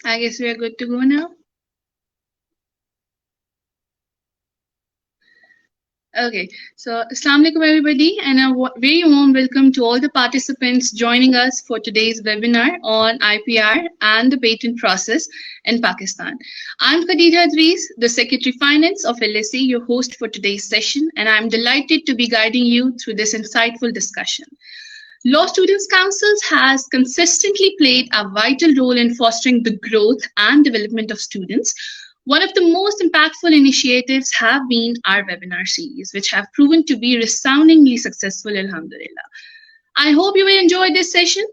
I guess we are good to go now. Okay, so Assalamu alaikum everybody, and a very warm welcome to all the participants joining us for today's webinar on IPR and the patent process in Pakistan. I'm Khadija Adrees, the Secretary Finance of LSE, your host for today's session, and I'm delighted to be guiding you through this insightful discussion. Law Students Councils has consistently played a vital role in fostering the growth and development of students. One of the most impactful initiatives have been our webinar series, which have proven to be resoundingly successful, alhamdulillah. I hope you will enjoy this session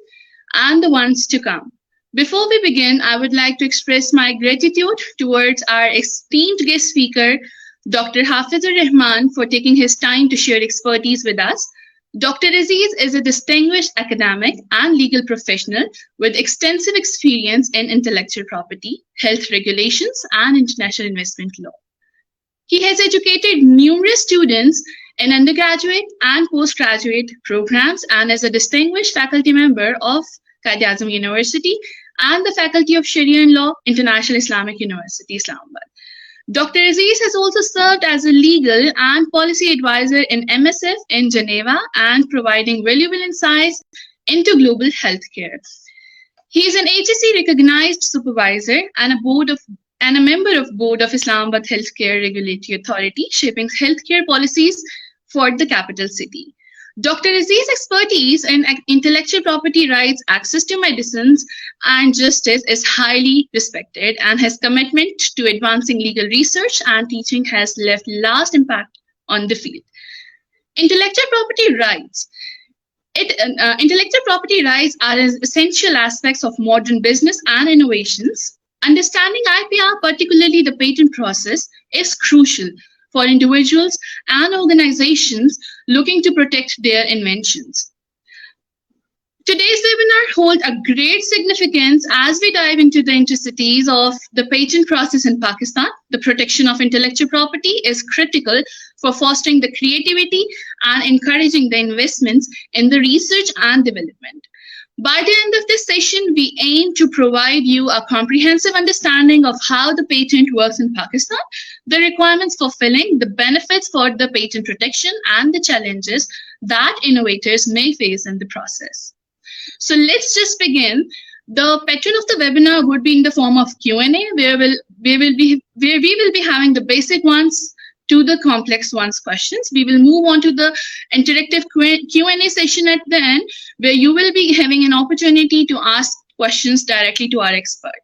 and the ones to come. Before we begin, I would like to express my gratitude towards our esteemed guest speaker, Dr. Hafizur Rahman, for taking his time to share expertise with us. Dr. Aziz is a distinguished academic and legal professional with extensive experience in intellectual property, health regulations, and international investment law. He has educated numerous students in undergraduate and postgraduate programs and is a distinguished faculty member of Quaid-e-Azam University and the Faculty of Sharia and Law, International Islamic University, Islamabad. Dr. Aziz has also served as a legal and policy advisor in MSF in Geneva and providing valuable insights into global healthcare. He is an HSC recognized supervisor and a member of board of Islamabad Healthcare Regulatory Authority, shaping healthcare policies for the capital city. Dr. Aziz's expertise in intellectual property rights, access to medicines, and justice is highly respected, and his commitment to advancing legal research and teaching has left lasting impact on the field. Intellectual property rights. Intellectual property rights are essential aspects of modern business and innovations. Understanding IPR, particularly the patent process, is crucial for individuals and organizations looking to protect their inventions. Today's webinar holds a great significance as we dive into the intricacies of the patent process in Pakistan. The protection of intellectual property is critical for fostering the creativity and encouraging the investments in the research and development. By the end of this session, we aim to provide you a comprehensive understanding of how the patent works in Pakistan, the requirements for filing, the benefits for the patent protection, and the challenges that innovators may face in the process. So let's just begin. The pattern of the webinar would be in the form of Q&A, where we will be having the basic ones to the complex ones questions. We will move on to the interactive Q&A session at the end, where you will be having an opportunity to ask questions directly to our expert.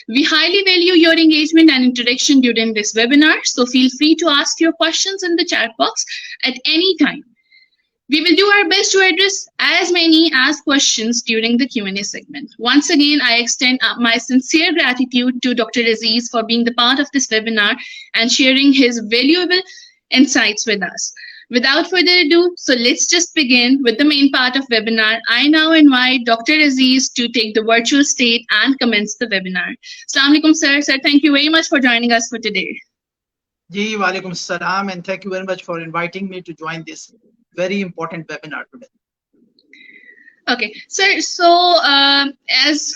We highly value your engagement and interaction during this webinar, so feel free to ask your questions in the chat box at any time. We will do our best to address as many as questions during the Q&A segment. Once again, I extend my sincere gratitude to Dr. Aziz for being the part of this webinar and sharing his valuable insights with us. Without further ado, so let's just begin with the main part of webinar. I now invite Dr. Aziz to take the virtual stage and commence the webinar. Assalamu alaikum, sir. Sir, thank you very much for joining us for today. Ji, wa alaikum salam, and thank you very much for inviting me to join this very important webinar today. Okay, sir. So, as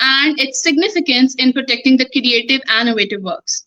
and its significance in protecting the creative and innovative works?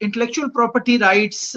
Intellectual property rights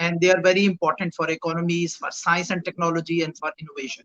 and they are very important for economies, for science and technology, and for innovation.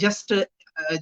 just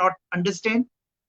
not understand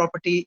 property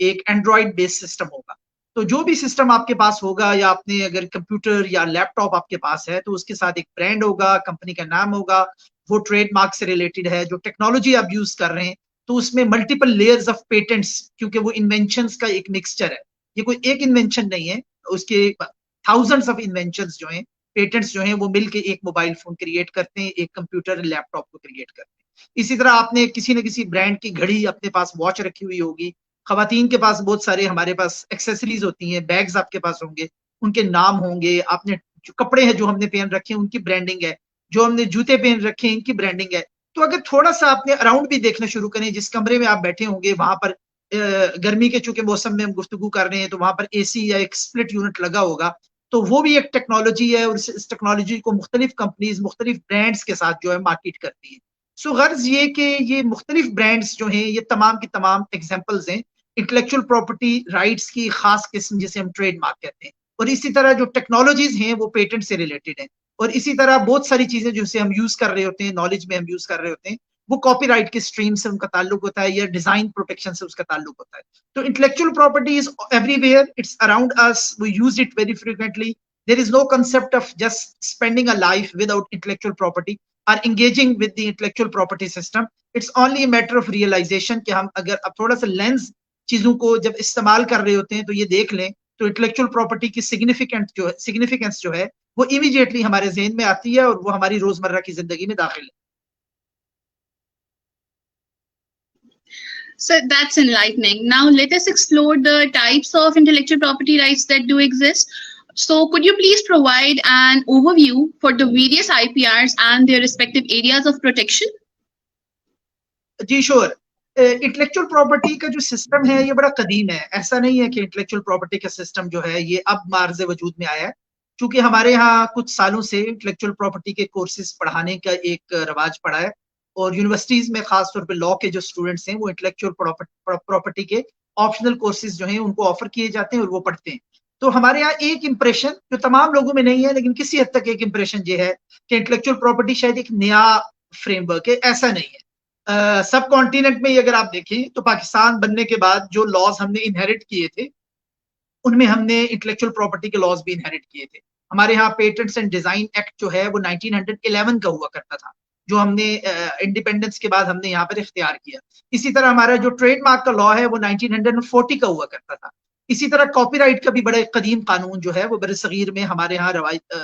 ایک Android بیس system ہوگا. تو جو بھی system آپ کے پاس ہوگا یا آپ نے اگر کمپیوٹر یا لیپ ٹاپ آپ کے پاس ہے تو اس کے ساتھ ایک برانڈ ہوگا, کمپنی کا نام ہوگا, وہ ٹریڈ مارک سے ریلیٹڈ ہے. جو ٹیکنالوجی آپ یوز کر رہے ہیں تو اس میں ملٹیپل لیئرز آف پیٹنٹس, کیونکہ وہ انوینشنز کا ایک مکسچر ہے, یہ کوئی ایک انوینشن نہیں ہے, اس کے تھاؤزنڈس آف انوینشنز جو ہیں, پیٹنٹس جو ہیں وہ مل کے ایک موبائل فون کریٹ کرتے ہیں, ایک کمپیوٹر لیپ ٹاپ کو کریٹ کرتے ہیں. اسی طرح آپ نے کسی نہ کسی برانڈ کی گھڑی اپنے پاس واچ رکھی ہوئی ہوگی, خواتین کے پاس بہت سارے ہمارے پاس ایکسیسریز ہوتی ہیں, بیگز آپ کے پاس ہوں گے, ان کے نام ہوں گے. آپ نے جو کپڑے ہیں جو ہم نے پہن رکھے ہیں ان کی برانڈنگ ہے, جو ہم نے جوتے پہن رکھے ہیں ان کی برانڈنگ ہے. تو اگر تھوڑا سا آپ نے اراؤنڈ بھی دیکھنا شروع کریں, جس کمرے میں آپ بیٹھے ہوں گے وہاں پر گرمی کے چونکہ موسم میں ہم گفتگو کر رہے ہیں تو وہاں پر اے سی یا ایک اسپلٹ یونٹ لگا ہوگا, تو وہ بھی ایک ٹیکنالوجی ہے, اور اس ٹیکنالوجی کو مختلف کمپنیز مختلف برانڈز کے ساتھ جو ہے مارکیٹ کرتی ہیں. سو غرض یہ کہ یہ مختلف برانڈز جو ہیں یہ تمام کی تمام ایگزامپلز ہیں انٹلیکچوئل پراپرٹی رائٹس کی خاص قسم جسے ہم ٹریڈ مارک کہتے ہیں. اور اسی طرح جو ٹیکنالوجیز ہیں وہ پیٹنٹ سے ریلیٹڈ ہیں, اور اسی طرح بہت ساری چیزیں جسے ہم یوز کر رہے ہوتے ہیں, نالج میں ہم یوز کر رہے ہوتے ہیں, وہ کاپی رائٹ کے اسٹریم سے ان کا تعلق ہوتا ہے یا ڈیزائن پروٹیکشن سے اس کا تعلق ہوتا ہے. تو intellectual property is everywhere, it's around us, we use it very frequently. There is no concept of just spending a life without intellectual property or engaging with the intellectual property system. It's only a matter of realization کہ ہم اگر اب تھوڑا سا lens چیزوں کو جب استعمال کر رہے ہوتے ہیں تو یہ دیکھ لیں تو انٹلیکچوئل پراپرٹی کی سگنیفیکینس جو ہے وہ امیڈیٹلی ہمارے ذہن میں آتی ہے اور وہ ہماری روزمرہ کی زندگی میں داخل ہے. So that's enlightening. Now let us explore the types of intellectual property rights that do exist. So could you please provide an overview for the various IPRs and their respective areas of protection? جی شور. Intellectual property کا جو system ہے یہ بڑا قدیم ہے. ایسا نہیں ہے کہ انٹلیکچوئل پراپرٹی کا سسٹم جو ہے یہ اب معرض وجود میں آیا ہے, چونکہ ہمارے ہاں کچھ سالوں سے انٹلیکچوئل پراپرٹی کے کورسز پڑھانے کا ایک رواج پڑا ہے, اور یونیورسٹیز میں خاص طور پہ لاء کے جو اسٹوڈنٹس ہیں وہ انٹلیکچوئل پراپرٹی کے آپشنل کورسز جو ہیں ان کو آفر کیے جاتے ہیں اور وہ پڑھتے ہیں. تو ہمارے یہاں ایک امپریشن جو تمام لوگوں میں نہیں ہے لیکن کسی حد تک ایک امپریشن یہ ہے کہ انٹلیکچوئل پراپرٹی شاید ایک نیا فریم ورک ہے. ایسا نہیں ہے. سب کانٹیننٹ میں اگر آپ دیکھیں تو پاکستان بننے کے بعد جو لاز ہم نے انہیرٹ کیے تھے ان میں ہم نے انٹلیکچوئل پراپرٹی کے لاز بھی انہیرٹ کیے تھے. ہمارے ہاں پیٹنٹس اینڈ ڈیزائن ایکٹ جو ہے وہ 1911 کا ہوا کرتا تھا, جو ہم نے انڈیپینڈنس کے بعد ہم نے یہاں پر اختیار کیا. اسی طرح ہمارا جو ٹریڈ مارک کا لاء ہے وہ 1940 کا ہوا کرتا تھا. اسی طرح کاپی رائٹ کا بھی بڑا قدیم قانون جو ہے وہ بر صغیر میں ہمارے ہاں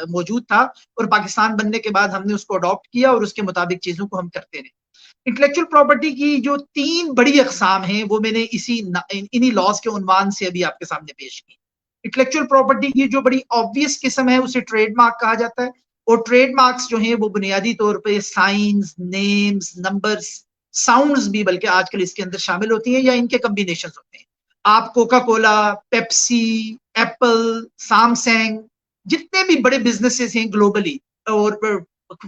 موجود تھا, اور پاکستان بننے کے بعد ہم نے اس کو اڈاپٹ کیا اور اس کے مطابق چیزوں کو ہم کرتے رہے. انٹلیکچوئل پراپرٹی کی جو 3 بڑی اقسام ہیں وہ میں نے انہی لاز کے عنوان سے ابھی آپ کے سامنے پیش کی. انٹلیکچوئل پراپرٹی کی جو بڑی آبویس قسم ہے اسے ٹریڈ مارک کہا جاتا ہے, اور ٹریڈ مارکس جو ہیں وہ بنیادی طور پہ سائنز, نیمز, نمبرز, ساؤنڈز بھی بلکہ آج کل اس کے اندر شامل ہوتی ہیں یا ان کے کمبینیشنز ہوتے ہیں. آپ Coca Cola, Pepsi, Apple, Samsung, جتنے بھی بڑے بزنسز ہیں گلوبلی اور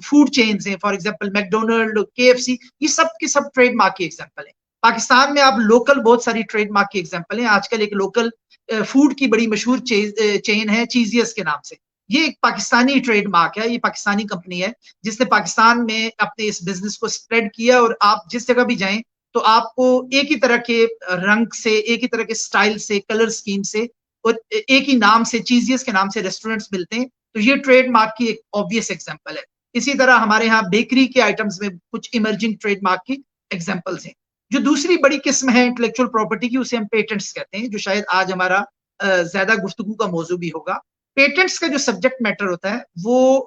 فوڈ چینز ہیں, فار ایگزامپل میکڈونلڈ, KFC, یہ سب کے سب ٹریڈ مارک کی ایگزامپل ہیں. پاکستان میں آپ لوکل بہت ساری ٹریڈ مارک کی ایگزامپل ہیں. آج کل ایک لوکل فوڈ کی بڑی مشہور چین ہے چیزیس کے نام سے. یہ ایک پاکستانی ٹریڈ مارک ہے, یہ پاکستانی کمپنی ہے جس نے پاکستان میں اپنے اس بزنس کو سپریڈ کیا, اور آپ جس جگہ بھی جائیں تو آپ کو ایک ہی طرح کے رنگ سے, ایک ہی طرح کے سٹائل سے, کلر سکیم سے, اور ایک ہی نام سے, چیزیس کے نام سے ریسٹورنٹس ملتے ہیں. تو یہ ٹریڈ مارک کی ایک آبویس ایگزامپل ہے. اسی طرح ہمارے ہاں بیکری کے آئٹمز میں کچھ ایمرجنگ ٹریڈ مارک کی ایگزامپلز ہیں. جو دوسری بڑی قسم ہے انٹلیکچوئل پراپرٹی کی اسے ہم پیٹنٹس کہتے ہیں, جو شاید آج ہمارا زیادہ گفتگو کا موضوع بھی ہوگا. پیٹنٹس کا جو سبجیکٹ میٹر ہوتا ہے وہ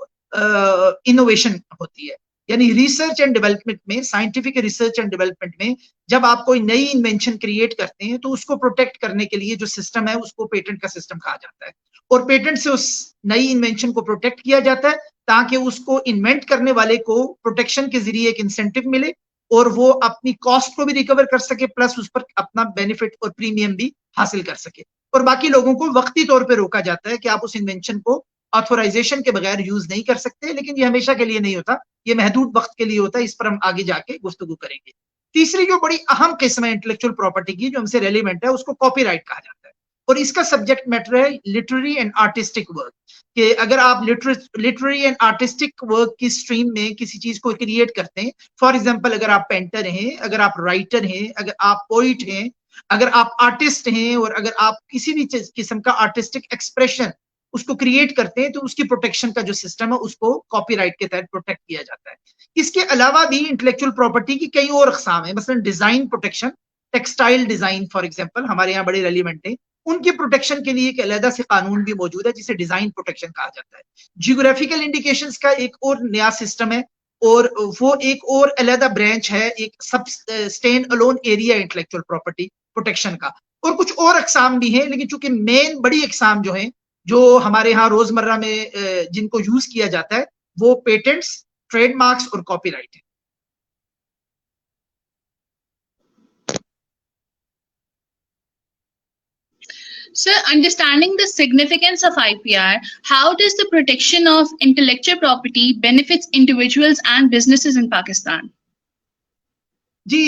انوویشن ہوتی ہے, یعنی ریسرچ اینڈ ڈیولپمنٹ میں, سائنٹیفک ریسرچ اینڈ ڈیولپمنٹ میں جب آپ کوئی نئی انوینشن کریٹ کرتے ہیں تو اس کو پروٹیکٹ کرنے کے لیے جو سسٹم ہے اس کو پیٹنٹ کا سسٹم کہا جاتا ہے, اور پیٹنٹ سے اس نئی انوینشن کو پروٹیکٹ کیا جاتا ہے تاکہ اس کو انوینٹ کرنے والے کو پروٹیکشن کے ذریعے ایک انسینٹیو ملے اور وہ اپنی کاسٹ کو بھی ریکور کر سکے, پلس اس پر اپنا بینیفٹ اور پریمیم بھی حاصل کر سکے. اور باقی لوگوں کو وقتی طور پہ روکا جاتا ہے کہ آپ اس انوینشن کو آتھورائزیشن کے بغیر یوز نہیں کر سکتے, لیکن یہ ہمیشہ کے لیے نہیں ہوتا, یہ محدود وقت کے لیے ہوتا ہے. اس پر ہم آگے جا کے گفتگو کریں گے. تیسری جو بڑی اہم قسم ہے انٹلیکچوئل پراپرٹی کی جو ہم سے ریلیونٹ ہے اس کو کاپی رائٹ کہا جاتا ہے, اور اس کا سبجیکٹ میٹر ہے لٹریری اینڈ آرٹسٹک ورک. کہ اگر آپ لٹریری اینڈ آرٹسٹک ورک کی اسٹریم میں کسی چیز کو کریٹ کرتے ہیں, فار ایگزامپل اگر آپ پینٹر ہیں, اگر آپ رائٹر ہیں, اگر آپ پوئٹ ہیں, اگر آپ آرٹسٹ ہیں اور اگر آپ کسی بھی قسم کا آرٹسٹک ایکسپریشن اس کو کریٹ کرتے ہیں تو اس کی پروٹیکشن کا جو سسٹم ہے اس کو کاپی رائٹ کے تحت پروٹیکٹ کیا جاتا ہے۔ اس کے علاوہ بھی انٹلیکچوئل پراپرٹی کی کئی اور اقسام ہیں، مثلا design protection, textile design for example ہمارے یہاں بڑے ریلیونٹ ہیں، ان کی پروٹیکشن کے لیے ایک علیحدہ سے قانون بھی موجود ہے جسے ڈیزائن پروٹیکشن کہا جاتا ہے۔ جیوگرافیکل انڈیکیشنز کا ایک اور نیا سسٹم ہے اور وہ ایک اور علیحدہ برانچ ہے، ایک سب stand alone area intellectual property protection کا، اور کچھ اور اقسام بھی ہیں، لیکن چونکہ مین بڑی اقسام جو ہیں جو ہمارے ہاں روزمرہ میں جن کو یوز کیا جاتا ہے وہ پیٹنٹس، ٹریڈ مارکس اور کاپی رائٹ ہے۔ So, understanding the significance of IPR, how does the protection of intellectual property benefits individuals and businesses in Pakistan? جی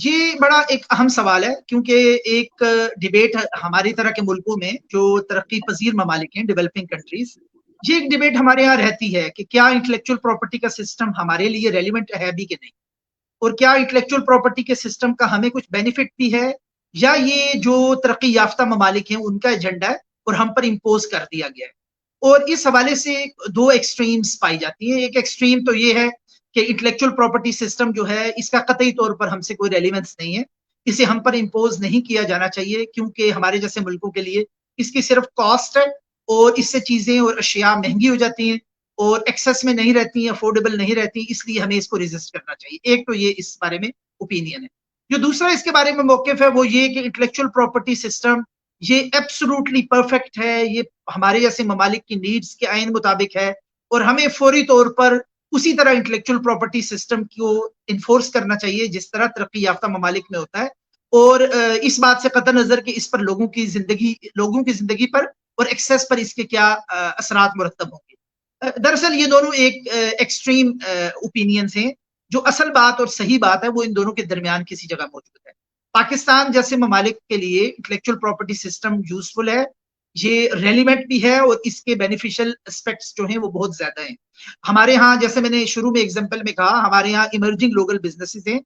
یہ بڑا ایک اہم سوال ہے، کیونکہ ایک ڈیبیٹ ہماری طرح کے ملکوں میں جو ترقی پذیر ممالک ہیں، ڈیولپنگ کنٹریز، یہ ایک ڈیبیٹ ہمارے یہاں رہتی ہے کہ کیا انٹلیکچوئل پراپرٹی کا سسٹم ہمارے لیے ریلیونٹ ہے بھی کہ نہیں، اور کیا انٹلیکچوئل پراپرٹی کے سسٹم کا ہمیں کچھ بینیفٹ بھی ہے، یا یہ جو ترقی یافتہ ممالک ہیں ان کا ایجنڈا ہے اور ہم پر امپوز کر دیا گیا ہے۔ اور اس حوالے سے دو ایکسٹریمز پائی جاتی ہیں۔ ایک ایکسٹریم تو یہ ہے کہ انٹلیکچوئل پراپرٹی سسٹم جو ہے اس کا قطعی طور پر ہم سے کوئی ریلیونس نہیں ہے، اسے ہم پر امپوز نہیں کیا جانا چاہیے، کیونکہ ہمارے جیسے ملکوں کے لیے اس کی صرف کاسٹ ہے اور اس سے چیزیں اور اشیاء مہنگی ہو جاتی ہیں اور ایکسس میں نہیں رہتی ہیں، افورڈیبل نہیں رہتی، اس لیے ہمیں اس کو ریزسٹ کرنا چاہیے۔ ایک تو یہ اس بارے میں اوپینین ہے۔ جو دوسرا اس کے بارے میں موقف ہے وہ یہ کہ انٹلیکچوئل پراپرٹی سسٹم یہ ایبسولوٹلی پرفیکٹ ہے، یہ ہمارے جیسے ممالک کی نیڈز کے عین مطابق ہے، اور ہمیں فوری طور پر اسی طرح انٹلیکچوئل پراپرٹی سسٹم کو انفورس کرنا چاہیے جس طرح ترقی یافتہ ممالک میں ہوتا ہے، اور اس بات سے قطع نظر کہ اس پر لوگوں کی زندگی پر اور ایکسیس پر اس کے کیا اثرات مرتب ہوں گے۔ دراصل یہ دونوں ایک ایکسٹریم اوپینینز ہیں، جو اصل بات اور صحیح بات ہے وہ ان دونوں کے درمیان کسی جگہ موجود ہے۔ پاکستان جیسے ممالک کے لیے انٹلیکچوئل پراپرٹی سسٹم یوزفل ہے، یہ ریلیونٹ بھی ہے، اور اس کے بینیفیشل اسپیکٹس جو ہیں وہ بہت زیادہ ہیں۔ ہمارے ہاں جیسے میں نے شروع میں ایگزامپل میں کہا، ہمارے یہاں ایمرجنگ لوکل بزنسز ہیں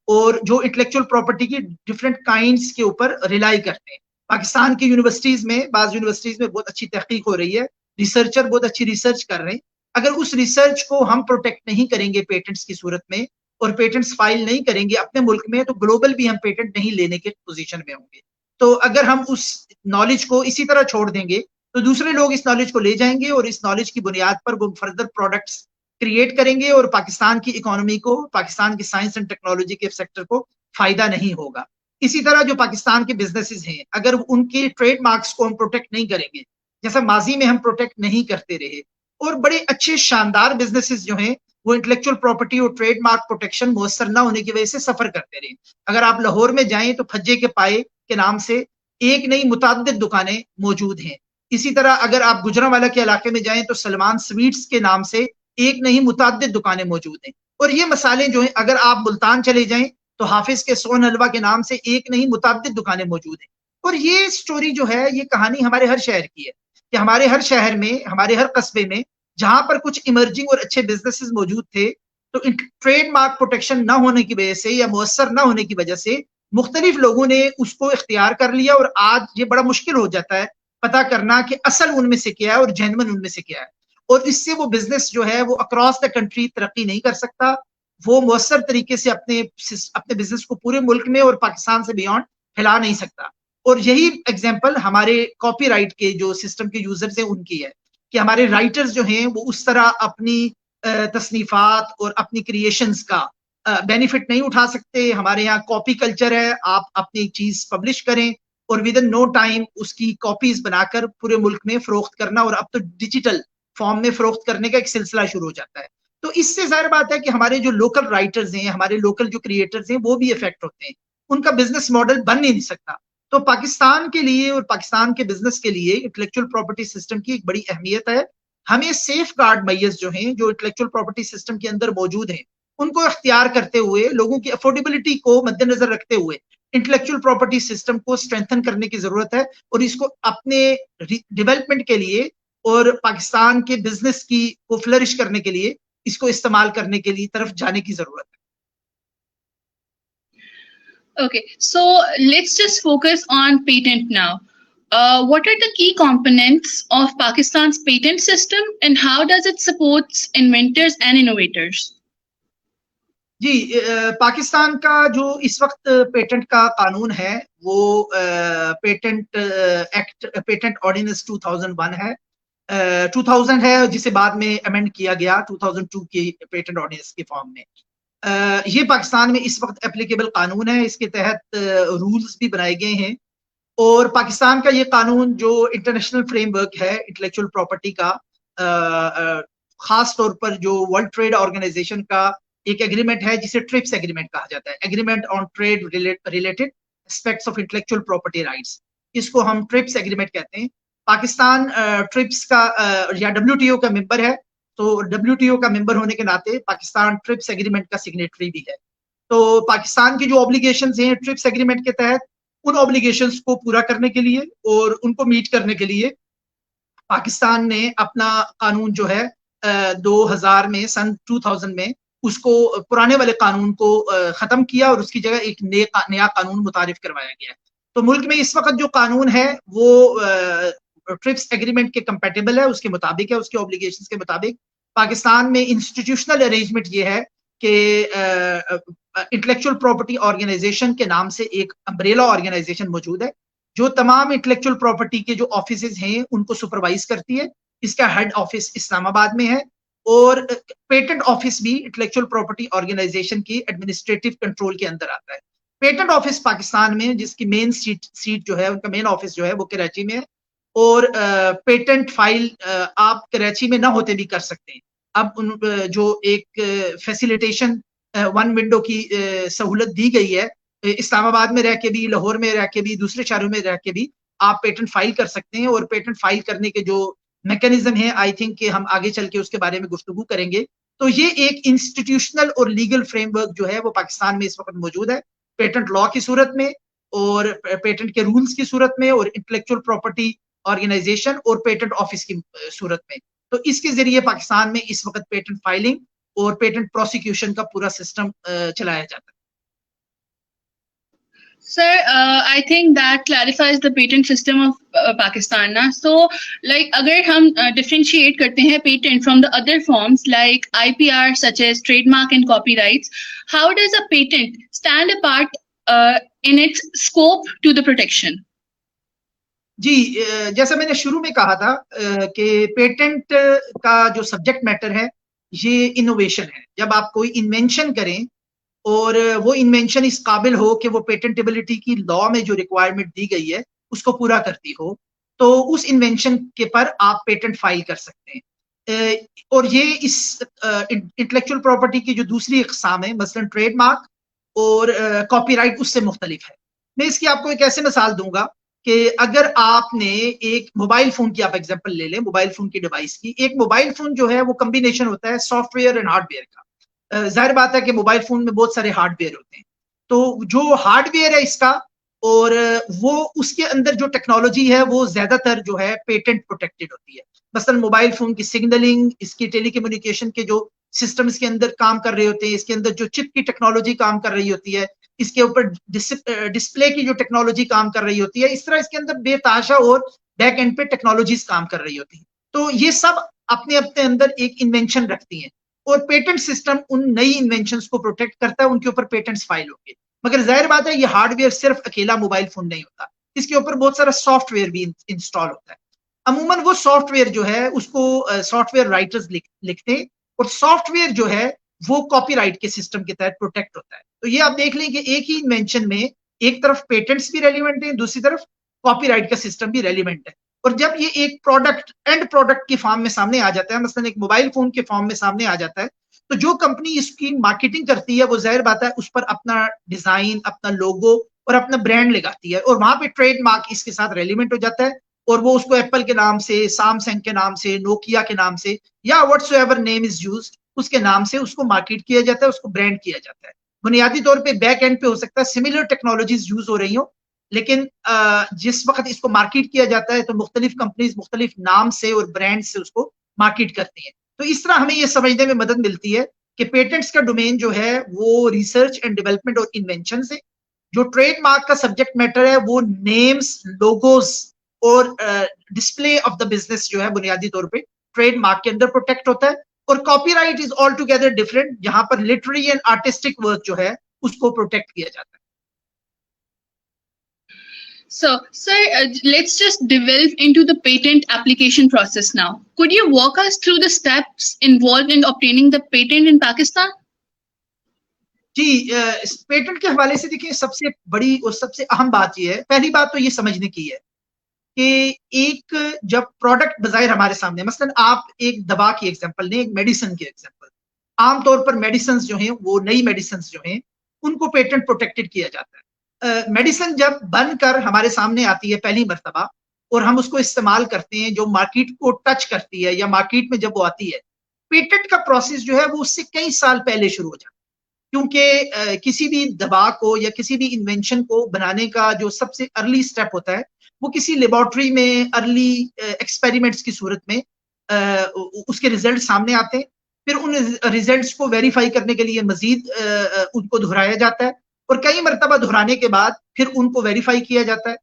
اور جو انٹلیکچوئل پراپرٹی کی ڈفرینٹ کائنڈس کے اوپر ریلائی کرتے ہیں۔ پاکستان کی یونیورسٹیز میں، بعض یونیورسٹیز میں بہت اچھی تحقیق ہو رہی ہے، ریسرچر بہت اچھی ریسرچ کر رہے ہیں، اگر اس ریسرچ کو ہم پروٹیکٹ نہیں کریں گے پیٹنٹس کی صورت میں اور پیٹنٹس فائل نہیں کریں گے اپنے ملک میں، تو گلوبل بھی ہم پیٹنٹ نہیں لینے کے پوزیشن میں ہوں گے۔ تو اگر ہم اس نالج کو اسی طرح چھوڑ دیں گے تو دوسرے لوگ اس نالج کو لے جائیں گے اور اس نالج کی بنیاد پر وہ فردر پروڈکٹس کریٹ کریں گے، اور پاکستان کی اکانومی کو، پاکستان کی سائنس اینڈ ٹیکنالوجی کے سیکٹر کو فائدہ نہیں ہوگا۔ اسی طرح جو پاکستان کے بزنسز ہیں، اگر ان کے ٹریڈ مارکس کو ہم پروٹیکٹ نہیں کریں گے جیسا ماضی میں ہم پروٹیکٹ نہیں کرتے رہے، اور بڑے اچھے شاندار بزنسز جو ہیں وہ انٹلیکچوئل پراپرٹی اور ٹریڈ مارک پروٹیکشن میسر نہ ہونے کی وجہ سے سفر کرتے رہے۔ اگر آپ لاہور میں جائیں تو پھجے کے پائے کے نام سے ایک نہیں متعدد دکانیں موجود ہیں۔ اسی طرح اگر آپ گجرانوالہ کے علاقے میں جائیں تو سلمان سویٹس کے نام سے ایک نہیں متعدد دکانیں موجود ہیں، اور یہ مسالے جو ہیں اگر آپ ملتان چلے جائیں تو حافظ کے سون حلوہ کے نام سے ایک نہیں متعدد دکانیں موجود ہیں۔ اور یہ سٹوری جو ہے، یہ کہانی ہمارے ہر شہر کی ہے کہ ہمارے ہر شہر میں، ہمارے ہر قصبے میں جہاں پر کچھ ایمرجنگ اور اچھے بزنسز موجود تھے، تو ٹریڈ مارک پروٹیکشن نہ ہونے کی وجہ سے یا مؤثر نہ ہونے کی وجہ سے مختلف لوگوں نے اس کو اختیار کر لیا، اور آج یہ بڑا مشکل ہو جاتا ہے پتا کرنا کہ اصل ان میں سے کیا ہے اور جینون ان میں سے کیا ہے، اور اس سے وہ بزنس جو ہے وہ اکراس دا کنٹری ترقی نہیں کر سکتا، وہ مؤثر طریقے سے اپنے بزنس کو پورے ملک میں اور پاکستان سے بیونڈ پھیلا نہیں سکتا۔ اور یہی ایگزامپل ہمارے کاپی رائٹ کے جو سسٹم کے یوزرز ہیں ان کی ہے کہ ہمارے رائٹرز جو ہیں وہ اس طرح اپنی تصنیفات اور اپنی کریشنز کا بینیفٹ نہیں اٹھا سکتے۔ ہمارے یہاں کاپی کلچر ہے، آپ اپنی چیز پبلش کریں اور ود ان نو ٹائم اس کی کاپیز بنا کر پورے ملک میں فروخت کرنا، اور اب تو ڈیجیٹل فارم میں فروخت کرنے کا ایک سلسلہ شروع ہو جاتا ہے۔ تو اس سے ظاہر بات ہے کہ ہمارے جو لوکل رائٹرز ہیں، ہمارے لوکل جو کریٹرز ہیں، وہ بھی افیکٹ ہوتے ہیں، ان کا بزنس ماڈل بن نہیں سکتا۔ تو پاکستان کے لیے اور پاکستان کے بزنس کے لیے انٹلیکچوئل پراپرٹی سسٹم کی ایک بڑی اہمیت ہے۔ ہمیں سیف گارڈ میئرز جو ہیں، جو انٹلیکچوئل پراپرٹی سسٹم کے اندر موجود ہیں، ان کو اختیار کرتے ہوئے، لوگوں کی افورڈیبلٹی کو مد نظر رکھتے ہوئے انٹلیکچوئل پراپرٹی سسٹم کو اسٹرینتھن کرنے کی ضرورت ہے، اور اس کو اپنے ڈیولپمنٹ کے لیے اور پاکستان کے بزنس کی کو فلرش کرنے کے لیے اس کو استعمال کرنے کے لیے طرف جانے کی ضرورت ہے۔ Okay, so let's just focus on patent now. What are the key components of Pakistan's patent system and how does it supports inventors and innovators? جی پاکستان کا جو اس وقت پیٹنٹ کا قانون ہے وہ پیٹنٹ ایکٹ پیٹنٹ آرڈیننس 2001 ہے 2000 ہے جسے بعد میں امینڈ کیا گیا 2002 کی پیٹنٹ آرڈیننس کے فارم میں. یہ پاکستان میں اس وقت اپلیکیبل قانون ہے. اس کے تحت رولز بھی بنائے گئے ہیں اور پاکستان کا یہ قانون جو انٹرنیشنل فریم ورک ہے انٹلیکچوئل پراپرٹی کا خاص طور پر جو ورلڈ ٹریڈ آرگنائزیشن کا ایک ایگریمنٹ ہے جسے ٹرپس ایگریمنٹ کہا جاتا ہے, agreement on trade related aspects of intellectual property rights, اس کو ہم ٹرپس ایگریمنٹ کہتے ہیں. پاکستان ٹرپس کا یا WTO کا ممبر ہے, تو WTO کا ممبر ہونے کے ناطے پاکستان ٹرپس ایگریمنٹ کا سگنیٹری بھی ہے. تو پاکستان کی جو اوبلیگیشنز ہیں ٹرپس ایگریمنٹ کے تحت, ان اوبلیگیشنز کو پورا کرنے کے لیے اور ان کو میٹ کرنے کے لیے پاکستان نے اپنا قانون جو ہے 2000 میں سن 2000 میں اس کو پرانے والے قانون کو ختم کیا اور اس کی جگہ ایک نیا قانون متعارف کروایا گیا. تو ملک میں اس وقت جو قانون ہے وہ ٹرپس ایگریمنٹ کے کمپیٹیبل ہے, اس کے مطابق ہے, اس کے اوبلیگیشنز کے مطابق. پاکستان میں انسٹیٹیوشنل ارینجمنٹ یہ ہے کہ انٹلیکچوئل پراپرٹی آرگنائزیشن کے نام سے ایک امبریلا آرگنائزیشن موجود ہے جو تمام انٹلیکچوئل پراپرٹی کے جو آفیسز ہیں ان کو سپروائز کرتی ہے. اس کا ہیڈ آفس اسلام آباد میں ہے اور پیٹنٹ آفس بھی انٹلیکچوئل پراپرٹی آرگنائزیشن کی ایڈمنسٹریٹو کنٹرول کے اندر آتا ہے. پیٹنٹ آفس پاکستان میں جس کی مین سیٹ جو ہے ان کا مین آفس جو ہے وہ کراچی میں ہے اور پیٹنٹ فائل آپ کراچی میں نہ ہوتے بھی کر سکتے ہیں. اب ان جو ایک فیسیلیٹیشن ون ونڈو کی سہولت دی گئی ہے, اسلام آباد میں رہ کے بھی, لاہور میں رہ کے بھی, دوسرے شہروں میں رہ کے بھی آپ پیٹنٹ فائل کر سکتے ہیں. اور پیٹنٹ فائل کرنے کے جو میکینزم ہے آئی تھنک کہ ہم آگے چل کے اس کے بارے میں گفتگو کریں گے. تو یہ ایک انسٹیٹیوشنل اور لیگل فریم ورک جو ہے وہ پاکستان میں اس وقت موجود ہے, پیٹنٹ لا کی صورت میں اور پیٹنٹ کے رولز کی صورت میں اور انٹلیکچوئل پراپرٹی آرگنائزیشن اور پیٹنٹ آفس کی صورت میں. تو اس کے ذریعے پاکستان میں اس وقت پیٹنٹ فائلنگ اور پیٹنٹ پروسیکیوشن کا پورا سسٹم چلایا جاتا ہے. Sir, I think that clarifies the patent system of Pakistan. Na? So, like, agar hum differentiate karte hain patent from the other forms like IPR, such as trademark and copyrights, how does a patent stand apart in its scope to the protection? جی جیسا میں نے شروع میں کہا تھا کہ patent کا جو سبجیکٹ میٹر ہے یہ انوویشن ہے. جب آپ کوئی انوینشن کریں اور وہ انوینشن اس قابل ہو کہ وہ پیٹنٹیبلٹی کی لا میں جو ریکوائرمنٹ دی گئی ہے اس کو پورا کرتی ہو, تو اس انوینشن کے پر آپ پیٹنٹ فائل کر سکتے ہیں. اور یہ اس انٹلیکچوئل پراپرٹی کی جو دوسری اقسام ہے مثلا ٹریڈ مارک اور کاپی رائٹ اس سے مختلف ہے. میں اس کی آپ کو ایک ایسے مثال دوں گا کہ اگر آپ نے ایک موبائل فون کی آپ ایگزامپل لے لیں, موبائل فون کی ڈیوائس کی. ایک موبائل فون جو ہے وہ کمبینیشن ہوتا ہے soft where and hard where کا. ظاہر بات ہے کہ موبائل فون میں بہت سارے ہارڈ ویئر ہوتے ہیں, تو جو ہارڈ ویئر ہے اس کا اور وہ اس کے اندر جو ٹیکنالوجی ہے وہ زیادہ تر جو ہے پیٹنٹ پروٹیکٹڈ ہوتی ہے. مثلا موبائل فون کی سگنلنگ, اس کی ٹیلی کمیونیکیشن کے جو سسٹم اس کے اندر کام کر رہے ہوتے ہیں, اس کے اندر جو چپ کی ٹیکنالوجی کام کر رہی ہوتی ہے, اس کے اوپر ڈسپلے کی جو ٹیکنالوجی کام کر رہی ہوتی ہے, اس طرح اس کے اندر بے تحاشا اور بیک اینڈ پہ ٹیکنالوجیز کام کر رہی ہوتی ہیں. تو یہ سب اپنے اپنے اندر ایک انوینشن رکھتی ہیں اور پیٹنٹ سسٹم ان نئی انوینشنز کو پروٹیکٹ کرتا ہے, ان کے اوپر پیٹنٹس فائل ہوں گے. مگر ظاہر بات ہے یہ ہارڈ ویئر صرف اکیلا موبائل فون نہیں ہوتا, اس کے اوپر بہت سارا سافٹ ویئر بھی انسٹال ہوتا ہے. عموماً وہ سافٹ ویئر جو ہے اس کو سافٹ ویئر رائٹرز لکھتے ہیں اور سافٹ ویئر جو ہے وہ کاپی رائٹ کے سسٹم کے تحت پروٹیکٹ ہوتا ہے. تو یہ آپ دیکھ لیں کہ ایک ہی انوینشن میں ایک طرف پیٹنٹس بھی ریلیونٹ ہیں, دوسری طرف کاپی رائٹ کا سسٹم بھی ریلیونٹ ہے. اور جب یہ ایک پروڈکٹ اینڈ پروڈکٹ کی فارم میں سامنے آ جاتا ہے, مثلا ایک موبائل فون کے فارم میں سامنے آ جاتا ہے, تو جو کمپنی اس کی مارکیٹنگ کرتی ہے وہ ظاہر بات ہے اس پر اپنا ڈیزائن, اپنا لوگو اور اپنا برانڈ لگاتی ہے, اور وہاں پہ ٹریڈ مارک اس کے ساتھ ریلیونٹ ہو جاتا ہے, اور وہ اس کو ایپل کے نام سے, سامسنگ کے نام سے, نوکیا کے نام سے یا whatsoever name is used اس کے نام سے اس کو مارکیٹ کیا جاتا ہے, اس کو برانڈ کیا جاتا ہے. بنیادی طور پہ بیک اینڈ پہ ہو سکتا ہے سملر ٹیکنالوجیز یوز ہو رہی ہوں, لیکن جس وقت اس کو مارکیٹ کیا جاتا ہے تو مختلف کمپنیز مختلف نام سے اور برانڈ سے اس کو مارکیٹ کرتی ہیں. تو اس طرح ہمیں یہ سمجھنے میں مدد ملتی ہے کہ پیٹنٹس کا ڈومین جو ہے وہ ریسرچ اینڈ ڈیولپمنٹ اور انوینشن سے, جو ٹریڈ مارک کا سبجیکٹ میٹر ہے وہ نیمز، لوگوز اور ڈسپلے آف دا بزنس جو ہے بنیادی طور پہ ٹریڈ مارک کے اندر پروٹیکٹ ہوتا ہے. اور copy right is all together different, جہاں پر لٹری اینڈ آرٹسٹک ورک جو ہے اس کو پروٹیکٹ کیا جاتا ہے. So, sir, let's just delve into the patent application process now. Could you walk us through the steps involved in obtaining the patent in Pakistan? جی patent کے حوالے سے دیکھیں سب سے بڑی اور سب سے اہم بات یہ ہے، پہلی بات تو یہ سمجھنے کی ہے کہ ایک جب پروڈکٹ بظاہر ہمارے سامنے، مثلا آپ ایک دوا کی ایگزامپل لیں، ایک میڈیسن کی ایگزامپل. عام طور پر میڈیسنز جو ہیں وہ نئی میڈیسنز جو ہیں ان کو پیٹنٹ پروٹیکٹڈ کیا جاتا ہے. میڈیسن جب بن کر ہمارے سامنے آتی ہے پہلی مرتبہ اور ہم اس کو استعمال کرتے ہیں، جو مارکیٹ کو ٹچ کرتی ہے یا مارکیٹ میں جب وہ آتی ہے، پیٹنٹ کا پروسیس جو ہے وہ اس سے کئی سال پہلے شروع ہو جاتا ہے. کیونکہ کسی بھی دوا کو یا کسی بھی انوینشن کو بنانے کا جو سب سے ارلی سٹیپ ہوتا ہے وہ کسی لیبارٹری میں ارلی ایکسپیریمنٹس کی صورت میں اس کے ریزلٹ سامنے آتے ہیں. پھر ان ریزلٹس کو ویریفائی کرنے کے لیے مزید ان کو دہرایا جاتا ہے اور کئی مرتبہ دہرانے کے بعد پھر ان کو ویریفائی کیا جاتا ہے.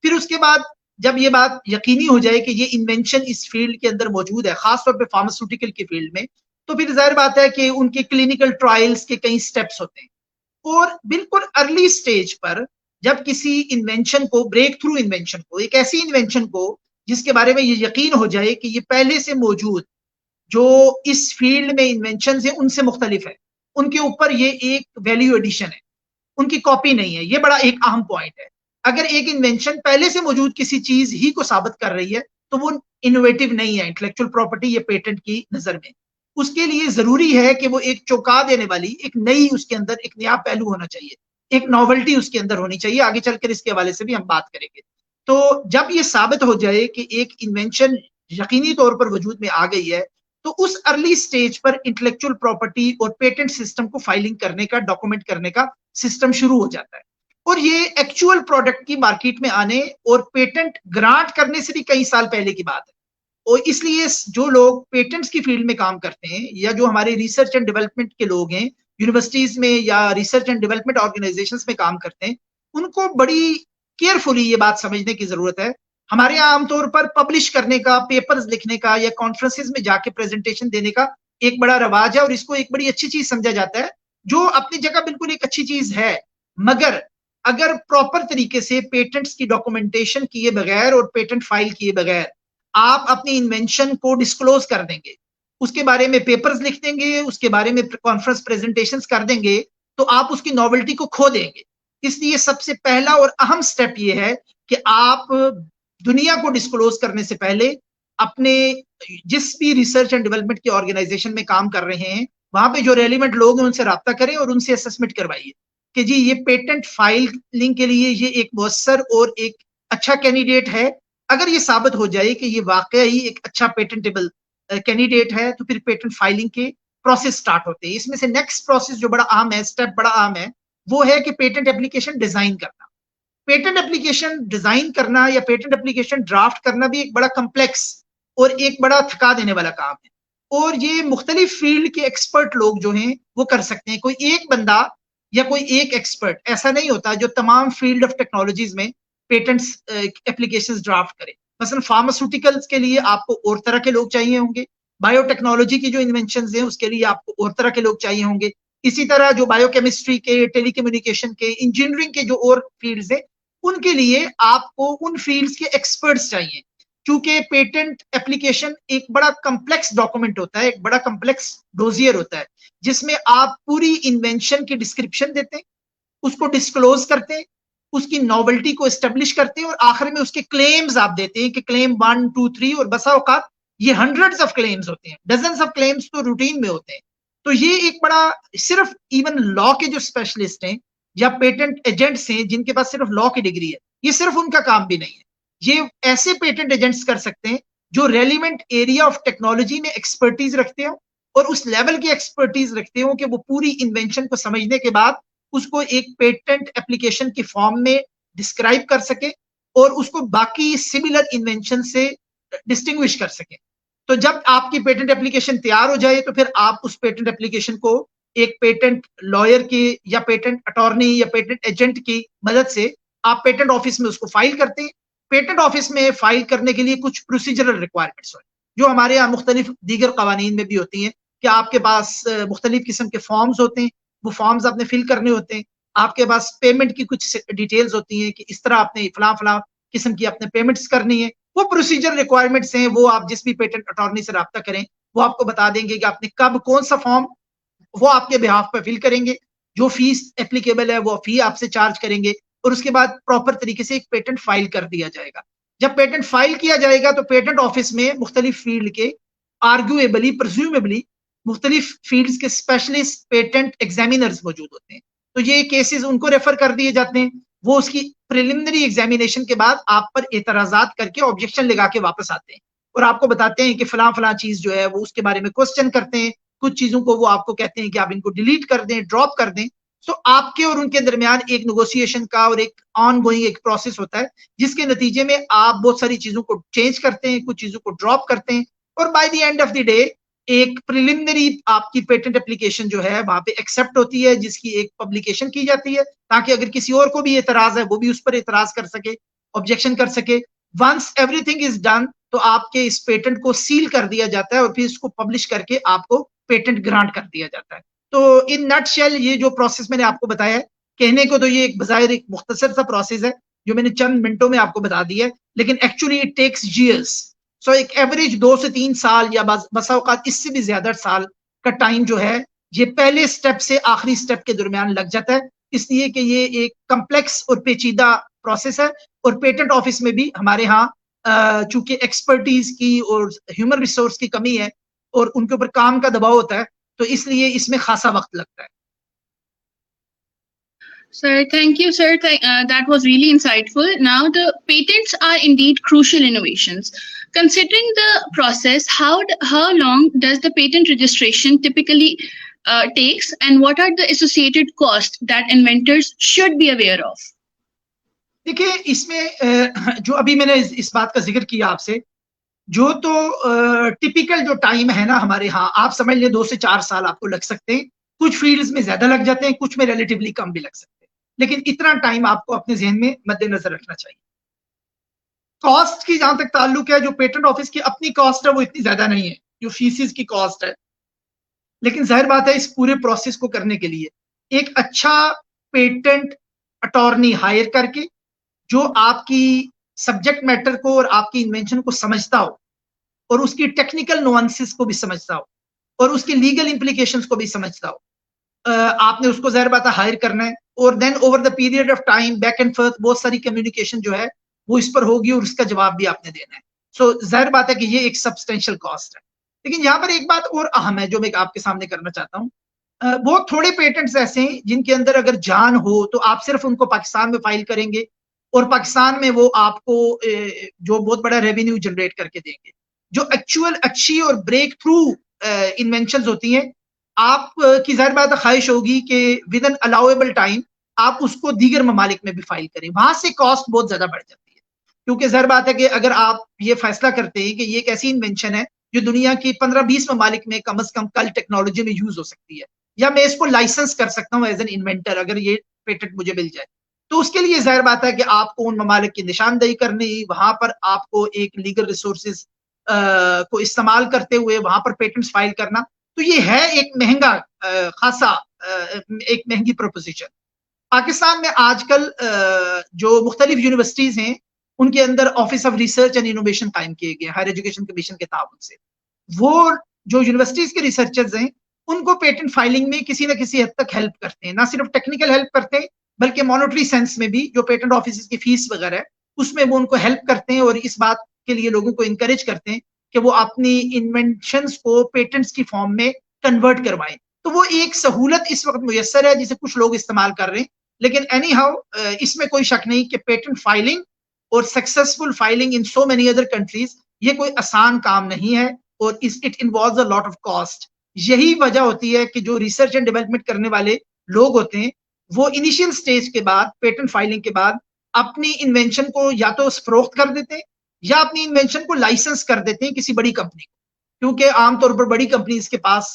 پھر اس کے بعد جب یہ بات یقینی ہو جائے کہ یہ انوینشن اس فیلڈ کے اندر موجود ہے، خاص طور پہ فارماسیوٹیکل کی فیلڈ میں، تو پھر ظاہر بات ہے کہ ان کے کلینکل ٹرائلز کے کئی سٹیپس ہوتے ہیں. اور بالکل ارلی سٹیج پر جب کسی انوینشن کو، بریک تھرو انوینشن کو، ایک ایسی انوینشن کو جس کے بارے میں یہ یقین ہو جائے کہ یہ پہلے سے موجود جو اس فیلڈ میں انوینشنز ہیں ان سے مختلف ہے، ان کے اوپر یہ ایک ویلیو ایڈیشن ہے، ان کی کاپی نہیں ہے، یہ بڑا ایک اہم پوائنٹ ہے. اگر ایک انوینشن پہلے سے موجود کسی چیز ہی کو ثابت کر رہی ہے تو وہ انوویٹو نہیں ہے انٹلیکچوئل پراپرٹی یا پیٹنٹ کی نظر میں. اس کے لیے ضروری ہے کہ وہ ایک چونکا دینے والی ایک نئی، اس کے اندر ایک نیا پہلو ہونا چاہیے، ایک ناولٹی اس کے اندر ہونی چاہیے. آگے چل کر اس کے حوالے سے بھی ہم بات کریں گے. تو جب یہ ثابت ہو جائے کہ ایک انوینشن یقینی طور پر وجود میں آ گئی ہے تو اس ارلی سٹیج پر انٹلیکچوئل پراپرٹی اور پیٹنٹ سسٹم کو فائلنگ کرنے کا، ڈاکومنٹ کرنے کا سسٹم شروع ہو جاتا ہے. اور یہ ایکچوئل پروڈکٹ کی مارکیٹ میں آنے اور پیٹنٹ گرانٹ کرنے سے بھی کئی سال پہلے کی بات ہے. اور اس لیے جو لوگ پیٹنٹس کی فیلڈ میں کام کرتے ہیں یا جو ہمارے ریسرچ اینڈ ڈیولپمنٹ کے لوگ ہیں یونیورسٹیز میں یا ریسرچ اینڈ ڈیولپمنٹ آرگنائزیشنز میں کام کرتے ہیں، ان کو بڑی کیئرفلی یہ بات سمجھنے کی ضرورت ہے. ہمارے یہاں عام طور پر پبلش کرنے کا، پیپرز لکھنے کا یا کانفرنسز میں جا کے پریزنٹیشن دینے کا ایک بڑا رواج ہے اور اس کو ایک بڑی اچھی چیز سمجھا جاتا ہے، جو اپنی جگہ بالکل ایک اچھی چیز ہے. مگر اگر پراپر طریقے سے پیٹنٹس کی ڈاکومنٹیشن کیے بغیر اور پیٹنٹ فائل کیے بغیر آپ اپنی انوینشن کو ڈسکلوز کر دیں گے، اس کے بارے میں پیپرز لکھ دیں گے، اس کے بارے میں کانفرنس پریزنٹیشنز کر دیں گے، تو آپ اس کی نوولٹی کو کھو دیں گے. اس لیے سب سے پہلا اور اہم سٹیپ یہ ہے کہ آپ دنیا کو ڈسکلوز کرنے سے پہلے اپنے جس بھی ریسرچ اینڈ ڈیولپمنٹ کی آرگنائزیشن میں کام کر رہے ہیں وہاں پہ جو ریلیونٹ لوگ ہیں ان سے رابطہ کریں اور ان سے اسسمنٹ کروائیے کہ جی یہ پیٹنٹ فائلنگ کے لیے یہ ایک مؤثر اور ایک اچھا کینڈیڈیٹ ہے. اگر یہ ثابت ہو جائے کہ یہ واقعی ایک اچھا پیٹنٹیبل کینڈیڈیٹ ہے تو پھر پیٹنٹ فائلنگ کے پروسیس سٹارٹ ہوتے ہیں. اس میں سے نیکسٹ پروسیس جو بڑا اہم ہے، سٹیپ بڑا اہم ہے، وہ ہے کہ پیٹنٹ اپلیکیشن ڈیزائن کرنا. پیٹنٹ اپلیکیشن ڈیزائن کرنا یا پیٹنٹ اپلیکیشن ڈرافٹ کرنا بھی ایک بڑا کمپلیکس اور ایک بڑا تھکا دینے والا کام ہے، اور یہ مختلف فیلڈ کے ایکسپرٹ لوگ جو ہیں وہ کر سکتے ہیں. کوئی ایک بندہ یا کوئی ایک ایکسپرٹ ایسا نہیں ہوتا جو تمام فیلڈ آف ٹیکنالوجیز میں پیٹنٹس اپلیکیشنز ڈرافٹ کرے. مثلا فارماسیوٹیکلز کے لیے آپ کو اور طرح کے لوگ چاہیے ہوں گے، بایو ٹیکنالوجی کی جو انوینشنز ہیں اس کے لیے آپ کو اور طرح کے لوگ چاہیے ہوں گے. اسی طرح جو بایو کیمسٹری کے، ٹیلی کمیونیکیشن کے، انجینئرنگ کے جو اور فیلڈز ہیں ان کے لیے آپ کو ان فیلڈز کے ایکسپرٹس چاہیے. چونکہ پیٹنٹ اپلیکیشن ایک بڑا کمپلیکس ڈاکومنٹ ہوتا ہے، ایک بڑا کمپلیکس ڈوزیئر ہوتا ہے جس میں آپ پوری انوینشن کی ڈسکرپشن دیتے ہیں، اس کو ڈسکلوز کرتے ہیں، اس کی نوولٹی کو اسٹیبلش کرتے ہیں اور آخر میں اس کے کلیمز آپ دیتے ہیں کہ کلیم 1 2 3 اور بسا اوقات یہ ہنڈریڈز آف کلیمز ہوتے ہیں، ڈزنز آف کلیمز تو روٹین میں ہوتے ہیں. تو یہ ایک بڑا، صرف ایون لا کے جو اسپیشلسٹ ہیں یا پیٹنٹ ایجنٹس ہیں جن کے پاس صرف لا کی ڈگری ہے، یہ صرف ان کا کام بھی نہیں ہے. یہ ایسے پیٹنٹ ایجنٹس کر سکتے ہیں جو ریلیونٹ ایریا آف ٹیکنالوجی میں ایکسپرٹیز رکھتے ہوں اور اس لیول کی ایکسپرٹیز رکھتے ہوں کہ وہ پوری انوینشن کو سمجھنے کے بعد اس کو ایک پیٹنٹ اپلیکیشن کی فارم میں ڈسکرائب کر سکے اور اس کو باقی سملر انوینشن سے ڈسٹنگوش کر سکیں. تو جب آپ کی پیٹنٹ اپلیکیشن تیار ہو جائے تو پھر آپ اس پیٹنٹ اپلیکیشن کو ایک پیٹنٹ لائر کی یا پیٹنٹ اٹارنی یا پیٹنٹ ایجنٹ کی مدد سے آپ پیٹنٹ آفس میں اس کو فائل کرتے ہیں. پیٹنٹ آفس میں فائل کرنے کے لیے کچھ پروسیجرل ریکوائرمنٹس ہوتے ہیں جو ہمارے یہاں مختلف دیگر قوانین میں بھی ہوتی ہیں کہ آپ کے پاس مختلف قسم کے فارمز ہوتے ہیں, وہ فارمز آپ نے فل کرنے ہوتے ہیں. آپ کے پاس پیمنٹ کی کچھ ڈیٹیلز ہوتی ہیں کہ اس طرح آپ نے فلاں فلاں قسم کی اپنے پیمنٹس کرنی ہے. وہ پروسیجر ریکوائرمنٹس ہیں, وہ آپ جس بھی پیٹنٹ اٹارنی سے رابطہ کریں وہ آپ کو بتا دیں گے کہ آپ نے کب کون سا فارم وہ آپ کے بہاف پہ فل کریں گے. جو فیس اپلیکیبل ہے وہ فی آپ سے چارج کریں گے اور اس کے بعد پراپر طریقے سے ایک پیٹنٹ فائل کر دیا جائے گا. جب پیٹنٹ فائل کیا جائے گا تو پیٹنٹ آفس میں مختلف فیلڈ کے آرگویبلی پرزیومیبلی مختلف فیلڈز کے اسپیشلسٹ پیٹنٹ ایگزامینرز موجود ہوتے ہیں. تو یہ کیسز ان کو ریفر کر دیے جاتے ہیں, وہ اس کی پریلیمنری ایگزامینیشن کے بعد آپ پر اعتراضات کر کے آبجیکشن لگا کے واپس آتے ہیں اور آپ کو بتاتے ہیں کہ فلاں فلاں چیز جو ہے وہ اس کے بارے میں کوسچن کرتے ہیں. کچھ چیزوں کو وہ آپ کو کہتے ہیں کہ آپ ان کو ڈیلیٹ کر دیں, ڈراپ کر دیں. سو آپ کے اور ان کے درمیان ایک نیگوسیشن کا اور ایک آن گوئنگ ایک پروسیس ہوتا ہے جس کے نتیجے میں آپ بہت ساری چیزوں کو چینج کرتے ہیں, کچھ چیزوں کو ڈراپ کرتے ہیں اور by the end of the day ایک پریلیمنری آپ کی پیٹنٹ اپلیکیشن جو ہے وہاں پہ ایکسیپٹ ہوتی ہے جس کی ایک پبلیکیشن کی جاتی ہے تاکہ اگر کسی اور کو بھی اعتراض ہے وہ بھی اس پر اعتراض کر سکے, آبجیکشن کر سکے. Once everything is done تو آپ کے اس پیٹنٹ کو سیل کر دیا جاتا ہے اور پھر اس کو پبلش کر کے آپ کو پیٹنٹ گرانٹ کر دیا جاتا ہے. تو ان نٹ شیل یہ جو پروسیس میں نے آپ کو بتایا ہے, کہنے کو تو یہ ایک بظاہر ایک مختصر سا پروسیس ہے جو میں نے چند منٹوں میں آپ کو بتا دیا ہے, لیکن ایکچولی اٹ ٹیکس ایئرس. سو ایک ایوریج 2 سے 3 سال یا بسا اوقات اس سے بھی زیادہ سال کا ٹائم جو ہے یہ پہلے سٹیپ سے آخری سٹیپ کے درمیان لگ جاتا ہے, اس لیے کہ یہ ایک کمپلیکس اور پیچیدہ پروسیس ہے. اور پیٹنٹ آفس میں بھی ہمارے ہاں چونکہ ایکسپرٹیز کی اور ہیومن ریسورس کی کمی ہے اور ان کے اوپر کام کا دباؤ ہوتا ہے تو اس لیے اس میں خاصا وقت لگتا ہے. Sir, thank you, sir. That was really insightful. Now, the patents are indeed crucial innovations. Considering the process, how long does the patent registration typically takes, and what are the associated costs that inventors should be aware of? دیکھیے اس میں جو ابھی میں نے اس بات کا ذکر کیا آپ سے, جو تو ٹپیکل جو ٹائم ہے نا ہمارے ہاں آپ سمجھ لیں 2 سے 4 سال آپ کو لگ سکتے ہیں. کچھ فیلڈز میں زیادہ لگ جاتے ہیں, کچھ میں ریلیٹیولی کم بھی لگ سکتے ہیں, لیکن اتنا ٹائم آپ کو اپنے ذہن میں مد نظر رکھنا چاہیے. کاسٹ کی جہاں تک تعلق ہے, جو پیٹنٹ آفس کی اپنی کاسٹ ہے وہ اتنی زیادہ نہیں ہے جو فیسز کی کاسٹ ہے, لیکن ظاہر بات ہے اس پورے پروسیس کو کرنے کے لیے ایک اچھا پیٹنٹ اٹارنی ہائر کر کے جو آپ کی سبجیکٹ میٹر کو اور آپ کی انوینشن کو سمجھتا ہو اور اس کی ٹیکنیکل نوانسز کو بھی سمجھتا ہو اور اس کی لیگل امپلیکیشنز کو بھی سمجھتا ہو, آپ نے اس کو ظاہر بات ہے ہائر کرنا ہے. اور then over the period of time back and forth بہت ساری کمیونیکیشن جو ہے وہ اس پر ہوگی اور اس کا جواب بھی آپ نے دینا ہے. سو ظاہر بات ہے کہ یہ ایک سبسٹینشیل کاسٹ ہے. لیکن یہاں پر ایک بات اور اہم ہے جو میں آپ کے سامنے کرنا چاہتا ہوں, بہت تھوڑے پیٹنٹس ایسے ہیں جن کے اندر اگر جان ہو تو آپ صرف ان کو پاکستان میں فائل کریں گے اور پاکستان میں وہ آپ کو جو بہت بڑا ریونیو جنریٹ کر کے دیں گے. جو ایکچوئل اچھی اور بریک تھرو انوینشنز ہوتی ہیں آپ کی ظاہر بات خواہش ہوگی کہ ود این الاؤیبل ٹائم آپ اس کو دیگر ممالک میں بھی فائل کریں. وہاں سے کاسٹ بہت زیادہ بڑھ جاتی ہے کیونکہ ظاہر بات ہے کہ اگر آپ یہ فیصلہ کرتے ہیں کہ یہ ایک ایسی انوینشن ہے جو دنیا کی 15-20 ممالک میں کم از کم کل ٹیکنالوجی میں یوز ہو سکتی ہے یا میں اس کو لائسنس کر سکتا ہوں ایز این انوینٹر اگر یہ پیٹنٹ مجھے مل جائے, تو اس کے لیے ظاہر بات ہے کہ آپ کو ان ممالک کی نشاندہی کرنی, وہاں پر آپ کو ایک لیگل ریسورسز کو استعمال کرتے ہوئے وہاں پر پیٹنٹس فائل کرنا, تو یہ ہے ایک مہنگا خاصا ایک مہنگی پروپوزیشن. پاکستان میں آج کل جو مختلف یونیورسٹیز ہیں ان کے اندر office of research and innovation قائم کیے گئے ہائر ایجوکیشن کمیشن کے تعاون سے. وہ جو یونیورسٹیز کے ریسرچرز ہیں ان کو پیٹنٹ فائلنگ میں کسی نہ کسی حد تک ہیلپ کرتے ہیں, نہ صرف ٹیکنیکل ہیلپ کرتے ہیں بلکہ مانیٹری سینس میں بھی جو پیٹنٹ آفیسز کی فیس وغیرہ ہے اس میں وہ ان کو ہیلپ کرتے ہیں اور اس بات کے لیے لوگوں کو انکریج کرتے ہیں کہ وہ اپنی انوینشنز کو پیٹنٹس کی فارم میں کنورٹ کروائیں. تو وہ ایک سہولت اس وقت میسر ہے جسے کچھ لوگ استعمال کر رہے ہیں, لیکن اینی ہاؤ اس میں کوئی شک نہیں کہ پیٹنٹ فائلنگ اور سکسیسفل فائلنگ ان سو مینی ادر کنٹریز یہ کوئی آسان کام نہیں ہے اور it involves a lot of cost. یہی وجہ ہوتی ہے کہ جو ریسرچ اینڈ ڈیولپمنٹ کرنے والے لوگ ہوتے ہیں وہ انیشیل سٹیج کے بعد پیٹنٹ فائلنگ کے بعد اپنی انوینشن کو یا تو فروخت کر دیتے ہیں یا اپنی انوینشن کو لائسنس کر دیتے ہیں کسی بڑی کمپنی کو, کیونکہ عام طور پر بڑی کمپنیز کے پاس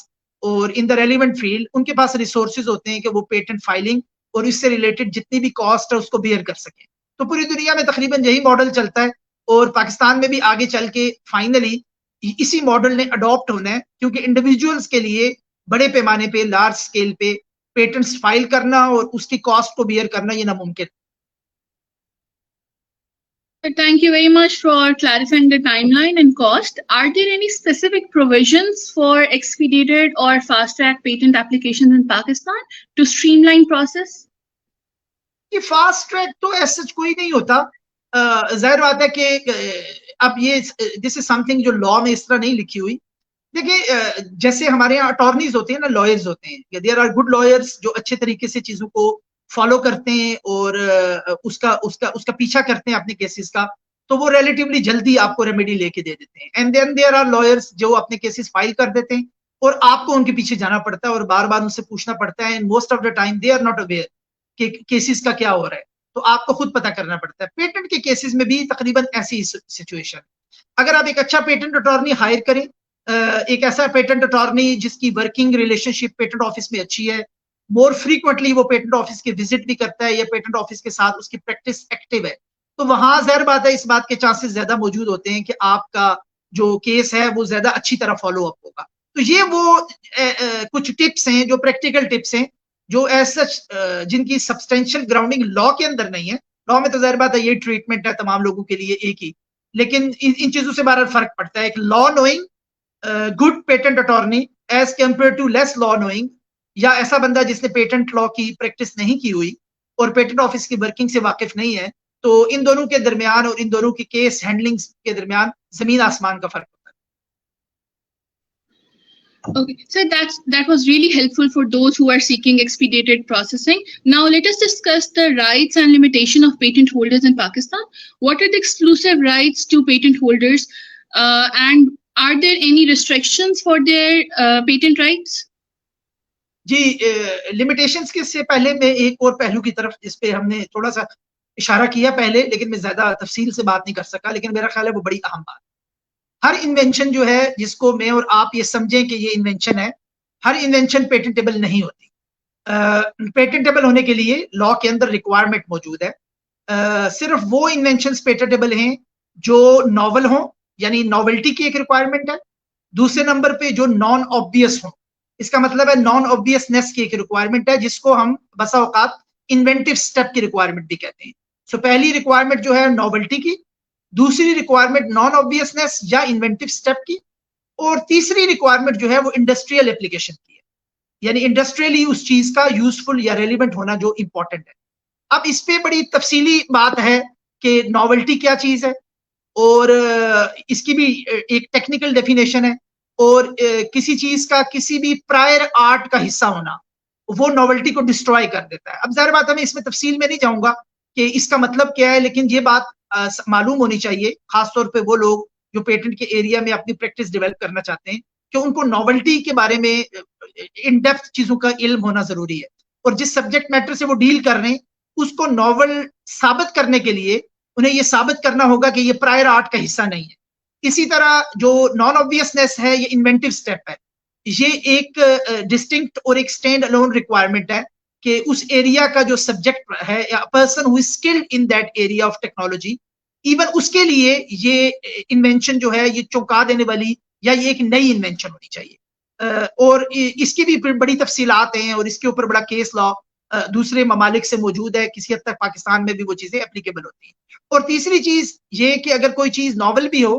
اور ان دا ریلیونٹ فیلڈ ان کے پاس ریسورسز ہوتے ہیں کہ وہ پیٹنٹ فائلنگ اور اس سے ریلیٹڈ جتنی بھی کاسٹ ہے اس کو بیئر کر سکیں. تو پوری دنیا میں تقریباً یہی ماڈل چلتا ہے اور پاکستان میں بھی آگے چل کے فائنلی اسی ماڈل نے اڈاپٹ ہونا ہے, کیونکہ انڈیویجولس کے لیے بڑے پیمانے پہ لارج اسکیل پہ پیٹنٹس فائل کرنا اور اس کی کاسٹ کو بیئر کرنا یہ ناممکن. Thank you very much for clarifying the timeline and cost. Are there any specific provisions for expedited or fast-track patent applications in Pakistan to streamline process? یہ fast track تو ایسا کوئی نہیں ہوتا. ظاہر بات ہے کہ اب یہ دس از سم تھنگ جو لا میں اس طرح نہیں لکھی ہوئی. دیکھیں جیسے ہمارے یہاں اٹارنیز ہوتے ہیں نا, لائرز ہوتے ہیں, دیر آر گڈ لائرز جو اچھے طریقے سے چیزوں کو فالو کرتے ہیں اور اس کا پیچھا کرتے ہیں اپنے کیسز کا, تو وہ ریلیٹیولی جلدی آپ کو ریمیڈی لے کے دے دیتے ہیں. And then there are lawyers جو اپنے کیسز فائل کر دیتے ہیں اور آپ کو ان کے پیچھے جانا پڑتا ہے اور بار بار ان سے پوچھنا پڑتا ہے. And most of the time they are not aware کہ کیسز کا کیا ہو رہا ہے, تو آپ کو خود پتہ کرنا پڑتا ہے. پیٹنٹ کے کیسز میں بھی تقریباً ایسی سچویشن. اگر آپ ایک اچھا پیٹنٹ اٹارنی ہائر کریں, ایک ایسا پیٹنٹ اٹارنی جس کی ورکنگ ریلیشن شپ پیٹنٹ آفس میں اچھی ہے, مور فریکوینٹلی وہ پیٹنٹ آفس کے وزٹ بھی کرتا ہے یا پیٹنٹ آفس کے ساتھ اس کی پریکٹس ایکٹیو ہے, تو وہاں ظاہر بات ہے اس بات کے چانسز زیادہ موجود ہوتے ہیں کہ آپ کا جو کیس ہے وہ زیادہ اچھی طرح فالو اپ ہوگا. تو یہ وہ کچھ ٹپس ہیں جو پریکٹیکل ٹپس ہیں جو ایز سچ جن کی سبسٹینشیل گراؤنڈنگ لا کے اندر نہیں ہے. لا میں تو ظاہر بات ہے یہ ٹریٹمنٹ ہے تمام لوگوں کے لیے ایک ہی, لیکن ان چیزوں سے بہرحال فرق پڑتا ہے. ایک law knowing good patent attorney as compare to less law knowing, یا ایسا بندہ جس نے پیٹنٹ لا کی پریکٹس نہیں کی ہوئی اور پیٹنٹ آفس کی ورکنگ سے واقف نہیں ہے, تو ان دونوں کے درمیان اور ان دونوں کی کیس ہینڈلنگ کے درمیان زمین آسمان کا فرق ہوتا ہے. Okay, so that was really helpful for those who are seeking expedited processing. Now let us discuss the rights and limitation of patent holders in Pakistan. What are the exclusive rights to patent holders, and are there any restrictions for their patent rights? جی, limitations کے سے پہلے میں ایک اور پہلو کی طرف جس پہ ہم نے تھوڑا سا اشارہ کیا پہلے, لیکن میں زیادہ تفصیل سے بات نہیں کر سکا, لیکن میرا خیال ہے وہ بڑی اہم بات. ہر انوینشن جو ہے جس کو میں اور آپ یہ سمجھیں کہ یہ انوینشن ہے, ہر انوینشن پیٹنٹیبل نہیں ہوتی. پیٹنٹیبل ہونے کے لیے لا کے اندر ریکوائرمنٹ موجود ہے. صرف وہ انوینشنز پیٹنٹیبل ہیں جو ناول ہوں, یعنی ناولٹی کی ایک ریکوائرمنٹ ہے. دوسرے نمبر پہ جو نان آبویس ہوں, اس کا مطلب ہے نان آبویسنیس کی ایک ریکوائرمنٹ ہے جس کو ہم بسا اوقات انوینٹیو سٹیپ کی ریکوائرمنٹ بھی کہتے ہیں. سو پہلی ریکوائرمنٹ جو ہے ناولٹی کی, دوسری ریکوائرمنٹ نان آبویسنیس یا انوینٹیو سٹیپ کی, اور تیسری ریکوائرمنٹ جو ہے وہ انڈسٹریل اپلیکیشن کی ہے, یعنی انڈسٹریلی اس چیز کا یوزفل یا ریلیونٹ ہونا جو امپورٹنٹ ہے. اب اس پہ بڑی تفصیلی بات ہے کہ ناولٹی کیا چیز ہے, اور اس کی بھی ایک ٹیکنیکل ڈیفینیشن ہے, اور کسی چیز کا کسی بھی پرائر آرٹ کا حصہ ہونا وہ ناولٹی کو ڈسٹرائے کر دیتا ہے. اب ظاہر بات ہے میں اس میں تفصیل میں نہیں جاؤں گا کہ اس کا مطلب کیا ہے, لیکن یہ بات معلوم ہونی چاہیے خاص طور پہ وہ لوگ جو پیٹنٹ کے ایریا میں اپنی پریکٹس ڈیولپ کرنا چاہتے ہیں کہ ان کو ناولٹی کے بارے میں ان ڈیپتھ چیزوں کا علم ہونا ضروری ہے, اور جس سبجیکٹ میٹر سے وہ ڈیل کر رہے ہیں اس کو ناول ثابت کرنے کے لیے انہیں یہ ثابت کرنا ہوگا کہ یہ پرائر آرٹ کا حصہ نہیں ہے. اسی طرح جو نان آبویسنیس ہے یہ انوینٹیو سٹیپ ہے, یہ ایک ڈسٹنکٹ اور ایک اسٹینڈ الون ریکوائرمنٹ ہے کہ اس ایریا کا جو سبجیکٹ ہے یا person who is skilled in that area of technology, even اس کے لیے یہ انوینشن جو ہے یہ چونکا دینے والی یا یہ ایک نئی انوینشن ہونی چاہیے. اور اس کی بھی بڑی تفصیلات ہیں اور اس کے اوپر بڑا کیس لا دوسرے ممالک سے موجود ہے, کسی حد تک پاکستان میں بھی وہ چیزیں اپلیکیبل ہوتی ہیں. اور تیسری چیز یہ کہ اگر کوئی چیز ناول بھی ہو,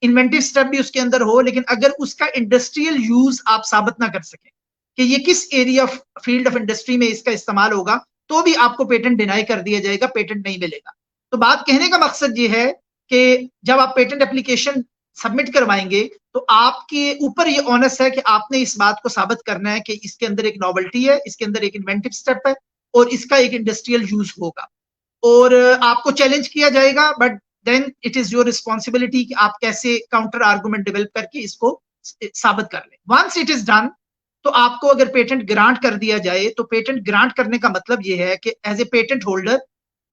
انوینٹیو سٹیپ بھی اس کے اندر ہو, لیکن اگر اس کا انڈسٹریل یوز آپ ثابت نہ کر سکیں کہ یہ کس area of field of industry میں اس کا استعمال ہوگا, تو بھی آپ کو پیٹنٹ ڈینائی کر دیا جائے گا, پیٹنٹ نہیں ملے گا. تو بات کہنے کا مقصد یہ ہے کہ جب آپ پیٹنٹ اپلیکیشن سبمٹ کروائیں گے تو آپ کے اوپر یہ اونس ہے کہ آپ نے اس بات کو ثابت کرنا ہے کہ اس کے اندر ایک ناولٹی ہے, اس کے اندر ایک انوینٹیو سٹیپ ہے اور اس کا ایک انڈسٹریل یوز ہوگا, اور آپ کو چیلنج کیا جائے گا, but then it is your responsibility کہ آپ کیسے کاؤنٹر آرگومنٹ ڈیولپ کر کے اس کو ثابت کر لیں. ونس اٹ از ڈن, تو آپ کو اگر پیٹنٹ گرانٹ کر دیا جائے تو پیٹنٹ گرانٹ کرنے کا مطلب یہ ہے کہ ایز اے پیٹنٹ ہولڈر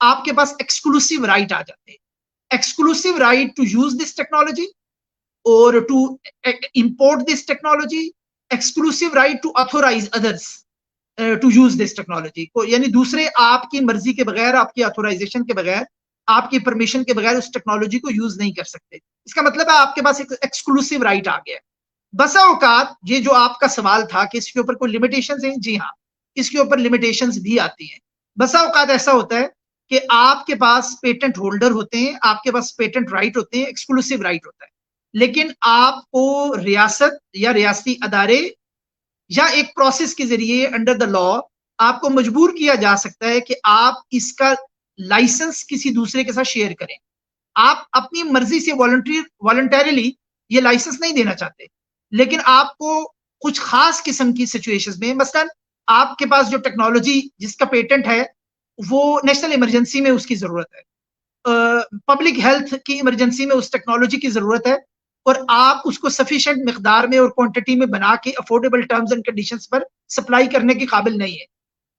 آپ کے پاس ایکسکلوسیو رائٹ آ جاتے ہیں, exclusive right to use this technology اور to import this technology exclusive right to authorize others to use this technology. کو یعنی دوسرے آپ کی مرضی کے بغیر, آپ کی آتھورائزیشن کے بغیر, آپ کی پرمیشن کے بغیر اس ٹیکنالوجی کو یوز نہیں کر سکتے. اس کا مطلب ہے آپ کے پاس ایک ایکسکلوسیو رائٹ آ گیا. بسا اوقات یہ جو آپ کا سوال تھا کہ اس کے اوپر کوئی لمیٹیشنز ہیں, جی ہاں اس کے اوپر لمیٹیشنز بھی آتی ہیں. بسا اوقات ایسا ہوتا ہے کہ آپ کے پاس پیٹنٹ ہولڈر ہوتے ہیں, آپ کے پاس پیٹنٹ رائٹ ہوتے ہیں, ایکسکلوسیو رائٹ ہوتا ہے, لیکن آپ کو ریاست یا ریاستی ادارے یا ایک پروسیس کے ذریعے انڈر دا لا آپ کو مجبور کیا جا سکتا ہے کہ آپ اس کا لائسنس کسی دوسرے کے ساتھ شیئر کریں. آپ اپنی مرضی سے والنٹریلی یہ لائسنس نہیں دینا چاہتے, لیکن آپ کو کچھ خاص قسم کی سچویشنز میں, مثلا آپ کے پاس جو ٹیکنالوجی جس کا پیٹنٹ ہے وہ نیشنل ایمرجنسی میں اس کی ضرورت ہے, پبلک ہیلتھ کی ایمرجنسی میں اس ٹیکنالوجی کی ضرورت ہے, اور آپ اس کو سفیشینٹ مقدار میں اور کوانٹٹی میں بنا کے affordable terms and conditions per supply کرنے کے قابل نہیں ہے.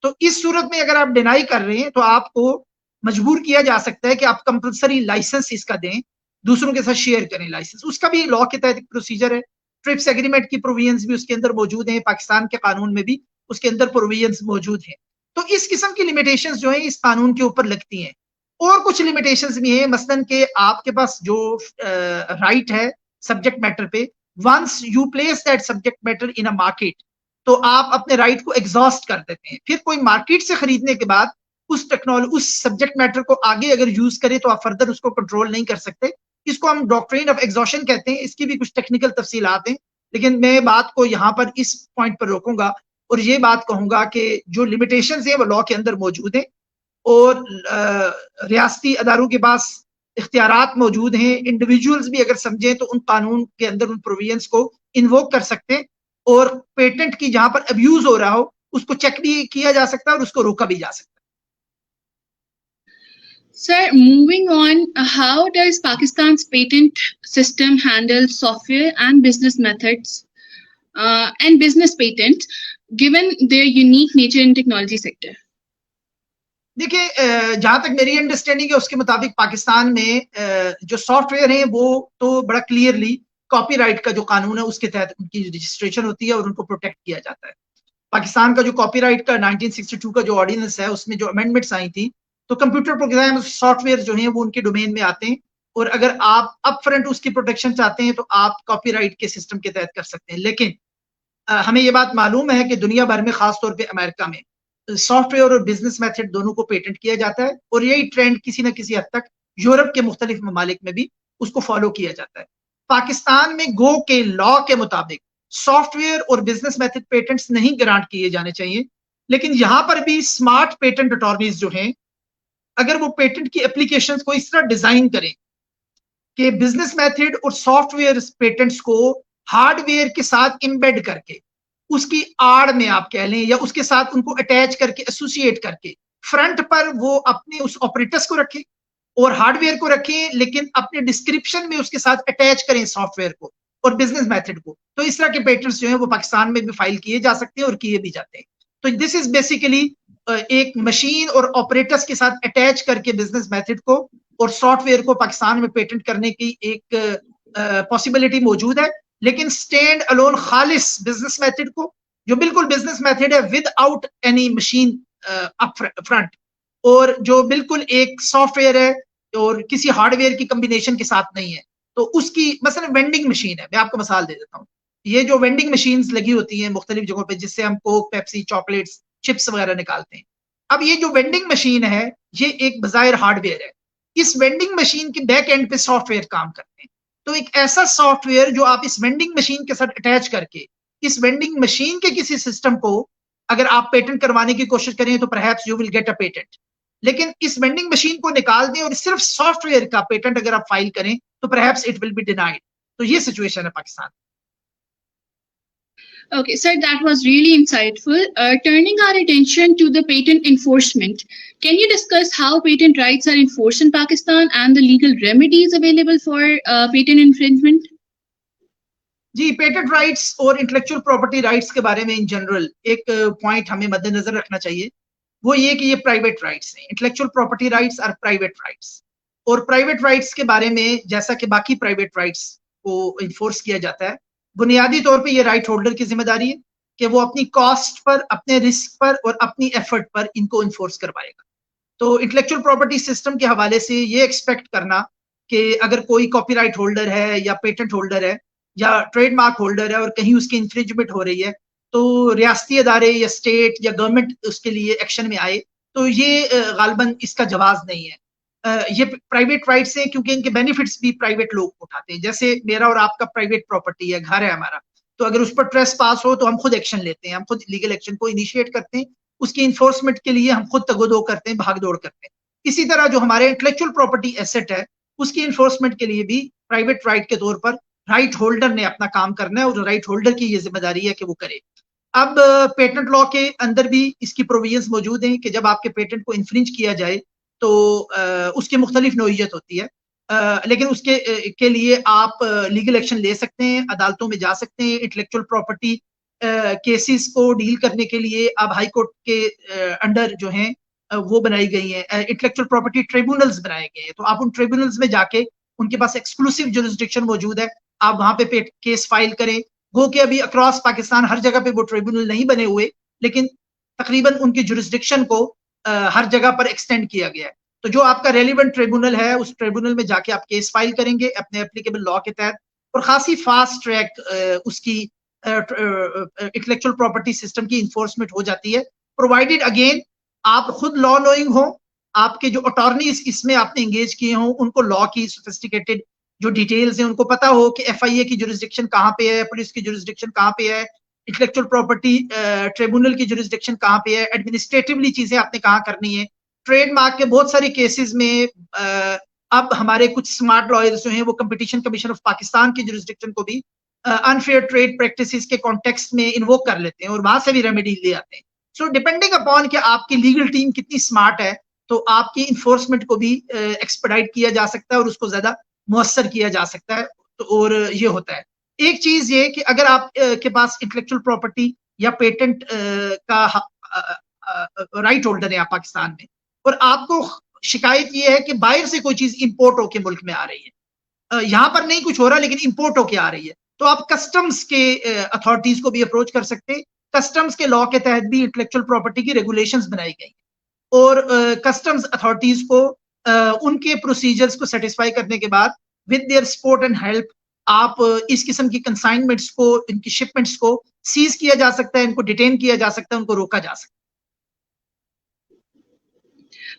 تو اس صورت میں اگر آپ ڈینائی کر رہے ہیں تو آپ کو مجبور کیا جا سکتا ہے کہ آپ کمپلسری لائسنس اس کا دیں, دوسروں کے ساتھ شیئر کریں لائسنس. اس کا بھی لا کے تحت ایک پروسیجر ہے, ٹرپس ایگریمنٹ کی پروویژنز بھی اس کے اندر موجود ہیں, پاکستان کے قانون میں بھی اس کے اندر پروویژنز موجود ہیں. تو اس قسم کی لمیٹیشنز جو ہیں اس قانون کے اوپر لگتی ہیں. اور کچھ لمیٹیشنز بھی ہیں, مثلاً کہ آپ کے پاس جو رائٹ ہے سبجیکٹ میٹر پہ, once you place that subject matter in a market, تو آپ اپنے رائٹ کو ایگزاسٹ کر دیتے ہیں. پھر کوئی مارکیٹ سے خریدنے کے بعد اس سبجیکٹ میٹر کو آگے اگر یوز کرے تو آپ فردر اس کو کنٹرول نہیں کر سکتے. اس کو ہم ڈاکٹرین آف ایگزاشن کہتے ہیں. اس کی بھی کچھ ٹیکنیکل تفصیلات ہیں, لیکن میں بات کو یہاں پر اس پوائنٹ پر روکوں گا اور یہ بات کہوں گا کہ جو لمیٹیشنز ہیں وہ لا کے اندر موجود ہیں, اور ریاستی اداروں کے پاس اختیارات موجود ہیں. انڈیویجولز بھی اگر سمجھیں تو ان قانون کے اندر ان پروویژنز کو انووک کر سکتے ہیں, اور پیٹنٹ کی جہاں پر ابیوز ہو رہا ہو اس کو چیک بھی کیا جا سکتا ہے اور اس کو روکا بھی جا سکتا ہے. Sir, moving on, how does Pakistan's patent system handle software and business methods and business patents, given their unique nature in technology sector? دیکھیں, جہاں تک میری انڈرسٹینڈنگ ہے اس کے مطابق پاکستان میں جو سافٹ ویئر ہیں وہ تو بڑا کلیئرلی کاپی رائٹ کا جو قانون ہے اس کے تحت ان کی رجسٹریشن ہوتی ہے اور ان کو پروٹیکٹ کیا جاتا ہے. پاکستان کا جو کاپی رائٹ کا 1962 کا جو آرڈیننس ہے اس میں جو امینڈمنٹس آئی تھیں, تو کمپیوٹر پروگرام سافٹ ویئر جو ہیں وہ ان کے ڈومین میں آتے ہیں, اور اگر آپ اپ فرنٹ اس کی پروٹیکشن چاہتے ہیں تو آپ کاپی رائٹ کے سسٹم کے تحت کر سکتے ہیں. لیکن ہمیں یہ بات معلوم ہے کہ دنیا بھر میں خاص طور پہ امریکہ میں سافٹ ویئر اور بزنس میتھڈ دونوں کو پیٹنٹ کیا جاتا ہے, اور یہی ٹرینڈ کسی نہ کسی حد تک یورپ کے مختلف ممالک میں بھی اس کو فالو کیا جاتا ہے. پاکستان میں گو کے لا کے مطابق سافٹ ویئر اور بزنس میتھڈ پیٹنٹس نہیں گرانٹ کیے جانے چاہیے, لیکن یہاں پر بھی اسمارٹ پیٹنٹ اٹارنیز جو ہیں اگر وہ پیٹنٹ کی اپلیکیشنز کو اس طرح ڈیزائن کریں کہ بزنس میتھڈ اور سافٹ ویئر پیٹنٹس کو ہارڈ ویئر کے ساتھ امبیڈ کر کے, اس کی آڑ میں آپ کہہ لیں, یا اس کے ساتھ ان کو اٹیچ کر کے ایسوسیٹ کر کے فرنٹ پر وہ اپنے اس آپریٹرس کو رکھیں اور ہارڈ ویئر کو رکھیں, لیکن اپنے ڈسکرپشن میں اس کے ساتھ اٹیچ کریں سافٹ ویئر کو اور بزنس میتھڈ کو, تو اس طرح کے پیٹنٹس جو ہیں وہ پاکستان میں بھی فائل کیے جا سکتے ہیں اور کیے بھی جاتے ہیں. تو دس از بیسیکلی ایک مشین اور آپریٹرس کے ساتھ اٹیچ کر کے بزنس میتھڈ کو اور سافٹ ویئر کو پاکستان میں پیٹنٹ کرنے کی ایک پاسبلٹی موجود ہے. لیکن اسٹینڈ الون خالص بزنس میتھڈ کو, جو بالکل بزنس میتھڈ ہے with out any machine up front, اور جو بالکل ایک سافٹ ویئر ہے اور کسی ہارڈ ویئر کی کمبینیشن کے ساتھ نہیں ہے, تو اس کی مثلا وینڈنگ مشین ہے. میں آپ کو مثال دے دیتا ہوں, یہ جو وینڈنگ مشینز لگی ہوتی ہیں مختلف جگہوں پہ جس سے ہم کوک, پیپسی, چاکلیٹس, چپس وغیرہ نکالتے ہیں, اب یہ جو وینڈنگ مشین ہے یہ ایک بظاہر ہارڈ ویئر ہے. اس وینڈنگ مشین کے بیک اینڈ پہ سافٹ ویئر کام کرتے ہیں. تو ایک ایسا سافٹ ویئر جو آپ اس وینڈنگ مشین کے ساتھ اٹیچ کر کے اس وینڈنگ مشین کے کسی سسٹم کو اگر آپ پیٹنٹ کروانے کی کوشش کریں تو perhaps you will get a patent, لیکن اس وینڈنگ مشین کو نکال دیں اور صرف سافٹ ویئر کا پیٹنٹ اگر آپ فائل کریں تو perhaps it will be denied. تو یہ سچویشن ہے Pakistan. Okay, sir, that was really insightful. Turning our attention to the patent enforcement, can you discuss how patent rights are enforced in Pakistan and the legal remedies available for patent infringement? جی, patent rights اور intellectual property rights کے بارے میں in general ایک point ہمیں مد نظر رکھنا چاہیے, وہ یہ کہ یہ پرائیویٹ رائٹس ہیں. انٹلیکچوئل پراپرٹی رائٹس اور پرائیویٹ رائٹس, اور پرائیویٹ رائٹس کے بارے میں جیسا کہ باقی پرائیویٹ رائٹس کو انفورس کیا جاتا ہے, بنیادی طور پہ یہ رائٹ ہولڈر کی ذمہ داری ہے کہ وہ اپنی کاسٹ پر, اپنے رسک پر اور اپنی ایفرٹ پر ان کو انفورس کروائے گا. تو انٹلیکچوئل پراپرٹی سسٹم کے حوالے سے یہ ایکسپیکٹ کرنا کہ اگر کوئی کاپی رائٹ ہولڈر ہے یا پیٹنٹ ہولڈر ہے یا ٹریڈ مارک ہولڈر ہے اور کہیں اس کی انفرنجمنٹ ہو رہی ہے تو ریاستی ادارے یا اسٹیٹ یا گورنمنٹ اس کے لیے ایکشن میں آئے, تو یہ غالباً اس کا جواز نہیں ہے. یہ پرائیویٹ رائٹس ہیں کیونکہ ان کے بینیفٹس بھی پرائیویٹ لوگ اٹھاتے ہیں. جیسے میرا اور آپ کا پرائیویٹ پراپرٹی ہے, گھر ہے ہمارا, تو اگر اس پر ٹریس پاس ہو تو ہم خود ایکشن لیتے ہیں, ہم خود لیگل ایکشن کو انیشیٹ کرتے ہیں, اس کی انفورسمنٹ کے لیے ہم خود تگودو کرتے ہیں, بھاگ دوڑ کرتے ہیں. اسی طرح جو ہمارے انٹلیکچوئل پراپرٹی ایسٹ ہے اس کی انفورسمنٹ کے لیے بھی پرائیویٹ رائٹ کے طور پر رائٹ ہولڈر نے اپنا کام کرنا ہے اور رائٹ ہولڈر کی یہ ذمہ داری ہے کہ وہ کرے. اب پیٹنٹ لا کے اندر بھی اس کی پروویژنز موجود ہیں کہ جب آپ کے پیٹنٹ کو انفرنج کیا جائے تو اس کی مختلف نوعیت ہوتی ہے, لیکن اس کے لیے آپ لیگل ایکشن لے سکتے ہیں, عدالتوں میں جا سکتے ہیں. انٹلیکچوئل پراپرٹی کیسز کو ڈیل کرنے کے لیے اب ہائی کورٹ کے انڈر جو ہیں وہ بنائی گئی ہیں, انٹلیکچوئل پراپرٹی ٹریبونلز بنائے گئے ہیں. تو آپ ان ٹریبونلز میں جا کے, ان کے پاس ایکسکلوسیو جورسڈکشن موجود ہے, آپ وہاں پہ کیس فائل کریں. گو کہ ابھی اکراس پاکستان ہر جگہ پہ وہ ٹریبونل نہیں بنے ہوئے, لیکن تقریباً ان کی جورسڈکشن کو ہر جگہ پر ایکسٹینڈ کیا گیا ہے. تو جو آپ کا ریلیونٹ ٹریبونل ہے اس ٹریبونل میں جا کے آپ کیس فائل کریں گے اپنے اپلیکیبل لا کے تحت, اور خاصی فاسٹ ٹریک اس کی انٹلیکچوئل پراپرٹی سسٹم کی انفورسمنٹ ہو جاتی ہے, پرووائڈیڈ اگین آپ خود لا نوئنگ ہوں, آپ کے جو اٹارنیز اس میں آپ نے انگیج کیے ہوں ان کو لا کی سوفسٹیکیٹڈ جو ڈیٹیلز ہیں ان کو پتا ہو کہ ایف آئی اے کی جورسڈکشن کہاں پہ ہے, پولیس کی جورسڈکشن کہاں پہ ہے, انٹلیکچوئل پراپرٹی ٹریبونل کی جورسڈکشن کہاں پہ ہے, ایڈمنسٹریٹولی چیزیں آپ نے کہاں کرنی ہے. ٹریڈ مارک کے بہت ساری کیسز میں اب ہمارے کچھ اسمارٹ لائرز جو ہیں وہ کمپٹیشن کمیشن آف پاکستان کی جورسڈکشن کو بھی انفیئر ٹریڈ پریکٹسز کے کانٹیکسٹ میں انووک کر لیتے ہیں اور وہاں سے بھی ریمیڈی لے آتے ہیں. سو ڈیپینڈنگ اپون کہ آپ کی لیگل ٹیم کتنی اسمارٹ ہے تو آپ کی انفورسمنٹ کو بھی ایکسپیڈائٹ کیا جا سکتا ہے اور اس کو زیادہ مؤثر کیا جا سکتا ہے. اور یہ ہوتا ہے. ایک چیز یہ کہ اگر آپ کے پاس انٹلیکچوئل پراپرٹی یا پیٹنٹ کا رائٹ ہولڈر ہے آپ پاکستان میں, اور آپ کو شکایت یہ ہے کہ باہر سے کوئی چیز امپورٹ ہو کے ملک میں آ رہی ہے, یہاں پر نہیں کچھ ہو رہا لیکن امپورٹ ہو کے آ رہی ہے, تو آپ کسٹمز کے اتھارٹیز کو بھی اپروچ کر سکتے ہیں. کسٹمز کے لا کے تحت بھی انٹلیکچوئل پراپرٹی کی ریگولیشنز بنائی گئی اور کسٹمز اتھارٹیز کو ان کے پروسیجرز کو سیٹسفائی کرنے کے بعد with their support and help آپ اس قسم کی کنسائنمنٹس کو, ان کی شپمنٹس کو سیز کیا جا سکتا ہے, ان کو ڈیٹین کیا جا سکتا ہے, ان کو روکا جا سکتا ہے.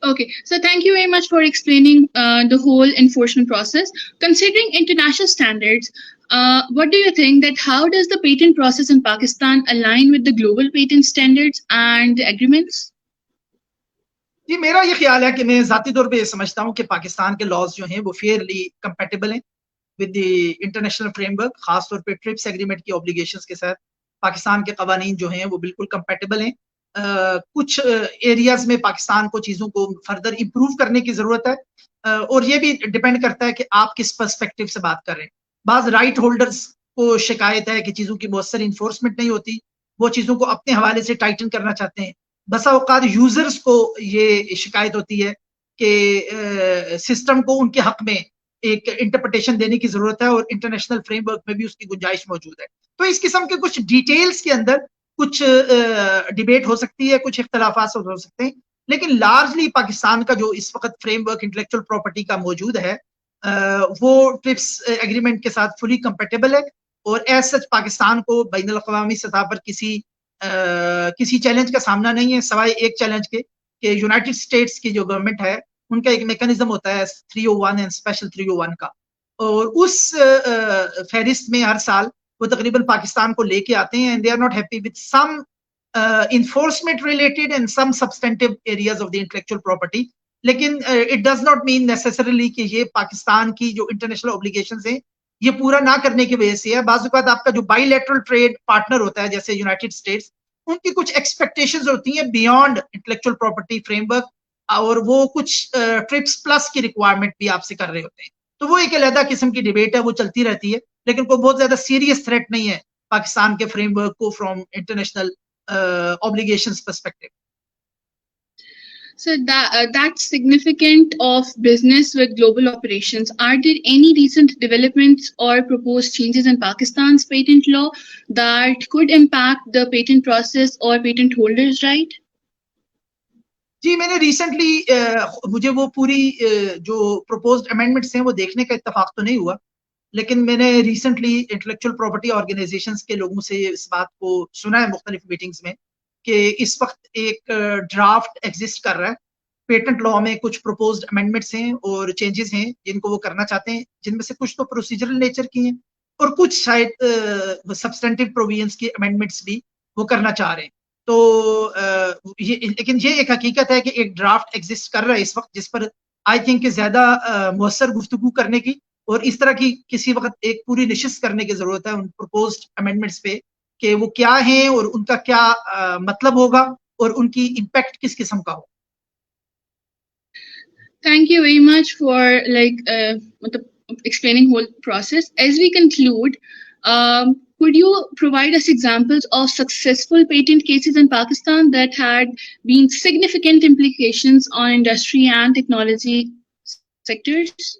Okay, so thank you very much for explaining the whole enforcement process. Considering international standards, what do you think that how does the patent process in Pakistan align with the global patent standards and the agreements? جی میرا یہ خیال ہے کہ میں ذاتی طور پہ یہ سمجھتا ہوں کہ پاکستان کے لاز جو ہیں وہ فیئرلی کمپیٹیبل ہیں with the international frame work, خاص طور پہ ٹرپس ایگریمنٹ کی اوبلیگیشنز کے ساتھ پاکستان کے قوانین جو ہیں وہ بالکل کمپیٹیبل ہیں. کچھ ایریاز میں پاکستان کو چیزوں کو فردر امپروو کرنے کی ضرورت ہے, اور یہ بھی ڈیپینڈ کرتا ہے کہ آپ کس پرسپیکٹو سے بات کر رہے ہیں. بعض رائٹ ہولڈرز کو شکایت ہے کہ چیزوں کی مؤثر انفورسمنٹ نہیں ہوتی, وہ چیزوں کو اپنے حوالے سے ٹائٹن کرنا چاہتے ہیں. بسا اوقات یوزرز کو یہ شکایت ہوتی ہے کہ سسٹم کو ان کے حق میں ایک انٹرپریٹیشن دینے کی ضرورت ہے, اور انٹرنیشنل فریم ورک میں بھی اس کی گنجائش موجود ہے. تو اس قسم کے کچھ ڈیٹیلز کے اندر کچھ ڈیبیٹ ہو سکتی ہے, کچھ اختلافات ہو سکتے ہیں, لیکن لارجلی پاکستان کا جو اس وقت فریم ورک انٹلیکچوئل پراپرٹی کا موجود ہے وہ ٹرپس ایگریمنٹ کے ساتھ فلی کمپیٹیبل ہے, اور ایز سچ پاکستان کو بین الاقوامی سطح پر کسی چیلنج کا سامنا نہیں ہے, سوائے ایک چیلنج کے کہ یونائٹڈ اسٹیٹس کی جو گورنمنٹ ہے ان کا ایک میکانزم ہوتا ہے 301 اینڈ اسپیشل 301 کا, اور اس فہرست میں ہر سال وہ تقریباً پاکستان کو لے کے آتے ہیں, and they are not happy with some enforcement related and some substantive areas of the intellectual property. لیکن it does not mean necessarily کہ یہ پاکستان کی جو انٹرنیشنل اوبلیگیشنز ہیں یہ پورا نہ کرنے کی وجہ سے ہے. بعض اوقات آپ کا جو بائی لیٹرل ٹریڈ پارٹنر ہوتا ہے جیسے یونائٹڈ اسٹیٹس, ان کی کچھ ایکسپیکٹیشنز ہوتی ہیں beyond intellectual property frame work, اور وہ کچھ ٹرپس پلس کی ریکوائرمنٹ بھی آپ سے کر رہے ہوتے ہیں. تو وہ ایک علیحدہ قسم کی ڈیبیٹ ہے, وہ چلتی رہتی ہے, لیکن کوئی بہت زیادہ سیریس تھریٹ نہیں ہے پاکستان کے فریم ورک کو from international obligations perspective. So that's significant of business with global operations. Are there any recent developments or proposed changes in Pakistan's patent law that could impact the patent process or patent holders' right? جی میں نے recently مجھے وہ پوری جو proposed amendments ہیں وہ دیکھنے کا اتفاق تو نہیں ہوا، لیکن میں نے ریسنٹلی انٹلیکچوئل پراپرٹی آرگنائزیشنز کے لوگوں سے اس بات کو سنا ہے مختلف میٹنگز میں کہ اس وقت ایک ڈرافٹ ایگزسٹ کر رہا ہے پیٹنٹ لا میں، کچھ پروپوزڈ امینڈمنٹس ہیں اور چینجز ہیں جن کو وہ کرنا چاہتے ہیں، جن میں سے کچھ تو پروسیجرل نیچر کی ہیں اور کچھ شاید سبسٹینٹیو پروویژنس کی امینڈمنٹس بھی وہ کرنا چاہ رہے ہیں. تو لیکن یہ ایک حقیقت ہے کہ ایک ڈرافٹ ایگزسٹ کر رہا ہے اس وقت، جس پر آئی تھنک کہ زیادہ مؤثر گفتگو کرنے کی اور اس طرح کی کسی وقت ایک پوری نشست کرنے کی ضرورت ہے ان پروپوزڈ امینڈمنٹس پہ کہ وہ کیا ہیں اور ان کا کیا مطلب ہوگا اور ان کی امپیکٹ کس قسم کا ہو. Thank you very much for explaining whole process. As we conclude, could you provide us examples of successful patent cases in Pakistan that had been significant implications on industry and technology sectors?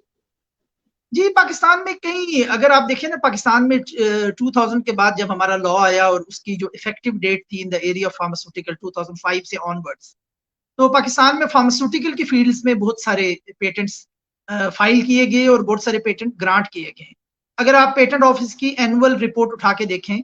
جی پاکستان میں کئی، اگر آپ دیکھیں نا پاکستان میں 2000 کے بعد جب ہمارا لا آیا اور اس کی جو افیکٹو ڈیٹ تھی ان دا ایریا آف فارماسیوٹیکل 2005 سے آن ورڈس، تو پاکستان میں فارماسیوٹیکل کی فیلڈز میں بہت سارے پیٹنٹس فائل کیے گئے اور بہت سارے پیٹنٹ گرانٹ کیے گئے. اگر آپ پیٹنٹ آفس کی اینول رپورٹ اٹھا کے دیکھیں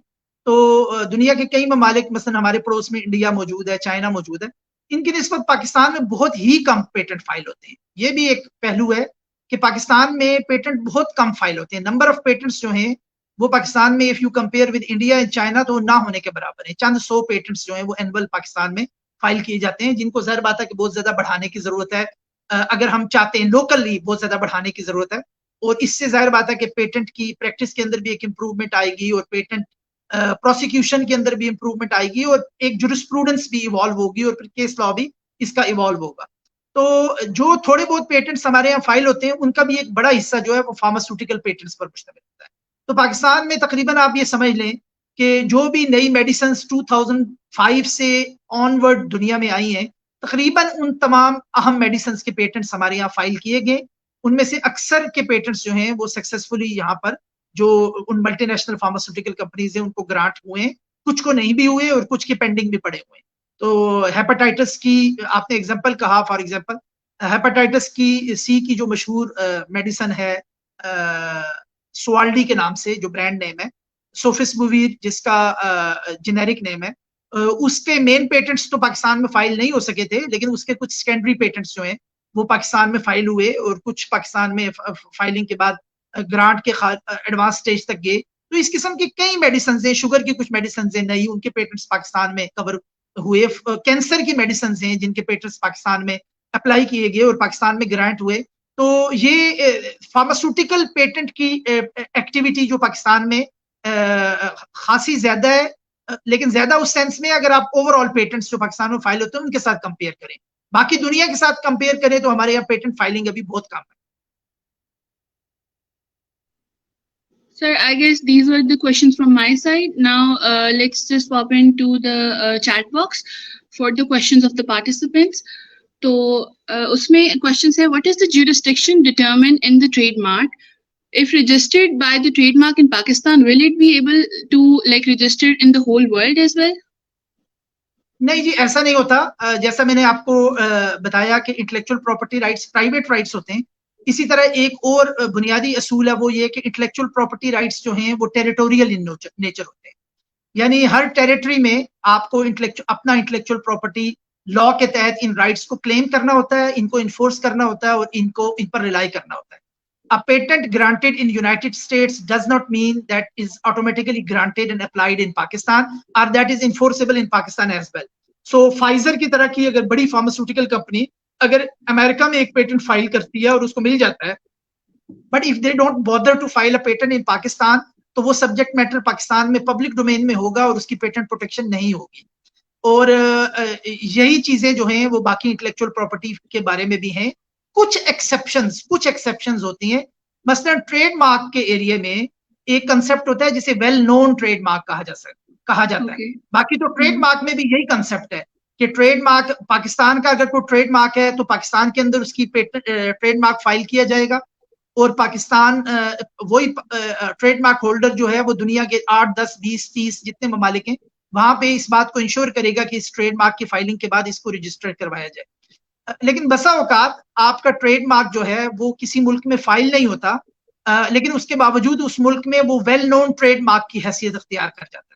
تو دنیا کے کئی ممالک، مثلا ہمارے پڑوس میں انڈیا موجود ہے، چائنا موجود ہے، ان کی نسبت پاکستان میں بہت ہی کم پیٹنٹ فائل ہوتے ہیں. یہ بھی ایک پہلو ہے کہ پاکستان میں پیٹنٹ بہت کم فائل ہوتے ہیں. نمبر آف پیٹنٹس جو ہیں وہ پاکستان میں if you compare with India and China تو نہ ہونے کے برابر ہیں. چند 100 پیٹنٹس جو ہیں وہ اینول پاکستان میں فائل کیے جاتے ہیں، جن کو ظاہر بات ہے کہ بہت زیادہ بڑھانے کی ضرورت ہے. اگر ہم چاہتے ہیں لوکلی بہت زیادہ بڑھانے کی ضرورت ہے، اور اس سے ظاہر بات ہے کہ پیٹنٹ کی پریکٹس کے اندر بھی ایک امپروومنٹ آئے گی اور پیٹنٹ پروسیکیوشن کے اندر بھی امپروومنٹ آئے گی اور ایک جورسپروڈنس بھی ایوالو ہوگی اور پھر کیس لا بھی اس کا ایوالو ہوگا. تو جو تھوڑے بہت پیٹنٹس ہمارے یہاں فائل ہوتے ہیں ان کا بھی ایک بڑا حصہ جو ہے وہ فارماسیوٹیکل پیٹنٹس پر مشتمل ہوتا ہے. تو پاکستان میں تقریباً آپ یہ سمجھ لیں کہ جو بھی نئی میڈیسنس 2005 سے آن ورڈ دنیا میں آئی ہیں، تقریباً ان تمام اہم میڈیسنس کے پیٹنٹس ہمارے یہاں فائل کیے گئے. ان میں سے اکثر کے پیٹنٹس جو ہیں وہ سکسیسفلی یہاں پر جو ان ملٹی نیشنل فارماسیوٹیکل کمپنیز ہیں ان کو گرانٹ ہوئے ہیں، کچھ کو نہیں بھی ہوئے اور کچھ کے پینڈنگ بھی پڑے ہوئے ہیں. تو ہیپاٹائٹس کی آپ نے ایگزامپل کہا، فار ایگزامپل ہیپاٹائٹس کی سی کی جو مشہور میڈیسن ہے سوالڈی کے نام سے، جو برانڈ نیم ہے، سوفسبویر جس کا جنیرک نیم ہے، اس کے مین پیٹنٹس تو پاکستان میں فائل نہیں ہو سکے تھے، لیکن اس کے کچھ سیکنڈری پیٹنٹس جو ہیں وہ پاکستان میں فائل ہوئے اور کچھ پاکستان میں فائلنگ کے بعد گرانٹ کے ایڈوانس سٹیج تک گئے. تو اس قسم کی کئی میڈیسنز ہیں، شوگر کی کچھ میڈیسنز ہیں نئی، ان کے پیٹنٹس پاکستان میں کور ہوئے. کینسر کی میڈیسنز ہیں جن کے پیٹنٹس پاکستان میں اپلائی کیے گئے اور پاکستان میں گرانٹ ہوئے. تو یہ فارماسیوٹیکل پیٹنٹ کی ایکٹیویٹی جو پاکستان میں خاصی زیادہ ہے، لیکن زیادہ اس سینس میں اگر آپ اوور آل پیٹنٹس جو پاکستان میں فائل ہوتے ہیں ان کے ساتھ کمپیئر کریں، باقی دنیا کے ساتھ کمپیئر کریں تو ہمارے یہاں پیٹنٹ فائلنگ ابھی بہت کم ہے. Sir, I guess these were the questions from my side. Now, let's just pop into the chat box for the questions of the participants. So, usme questions hai, what is the jurisdiction determined in the trademark? If registered by the trademark in Pakistan, will it be able to register in the whole world as well? نہیں جی، ایسا نہیں ہوتا. جیسا میں نے آپ کو بتایا کہ intellectual property rights private rights ہوتے ہیں، اسی طرح ایک اور بنیادی اصول ہے وہ یہ کہ انٹلیکچوئل پراپرٹی رائٹس جو ہیں وہ ٹیریٹوریل ان نیچر ہوتے ہیں. یعنی ہر ٹیریٹری میں آپ کو اپنا انٹلیکچوئل پراپرٹی لا کے تحت ان رائٹس کو کلیم کرنا ہوتا ہے، ان کو انفورس کرنا ہوتا ہے اور ان پر ریلائی کرنا ہوتا ہے. A patent granted in United States does not mean that is automatically granted and applied in Pakistan or that is enforceable in Pakistan as well. So Pfizer کی طرح کی اگر بڑی فارماسیوٹیکل کمپنی اگر امریکہ میں ایک پیٹنٹ فائل کرتی ہے اور اس کو مل جاتا ہے، but if they don't bother to file a patent in Pakistan تو وہ سبجیکٹ میٹر پاکستان میں پبلک ڈومین میں ہوگا اور اس کی پیٹنٹ پروٹیکشن نہیں ہوگی. اور یہی چیزیں جو ہیں وہ باقی انٹلیکچوئل پراپرٹی کے بارے میں بھی ہیں. کچھ ایکسیپشنز ہوتی ہیں. مثلا ٹریڈ مارک کے ایریا میں ایک کنسپٹ ہوتا ہے جسے ویل نون ٹریڈ مارک کہا جاتا ہے. باقی تو ٹریڈ مارک میں بھی یہی کنسپٹ ہے کہ ٹریڈ مارک پاکستان کا اگر کوئی ٹریڈ مارک ہے تو پاکستان کے اندر اس کی ٹریڈ مارک فائل کیا جائے گا, اور پاکستان وہی ٹریڈ مارک ہولڈر جو ہے وہ دنیا کے 8, 10, 20, 30 جتنے ممالک ہیں وہاں پہ اس بات کو انشور کرے گا کہ اس ٹریڈ مارک کی فائلنگ کے بعد اس کو رجسٹر کروایا جائے. لیکن بسا اوقات آپ کا ٹریڈ مارک جو ہے وہ کسی ملک میں فائل نہیں ہوتا, لیکن اس کے باوجود اس ملک میں وہ ویل نون ٹریڈ مارک کی حیثیت اختیار کر جاتا ہے,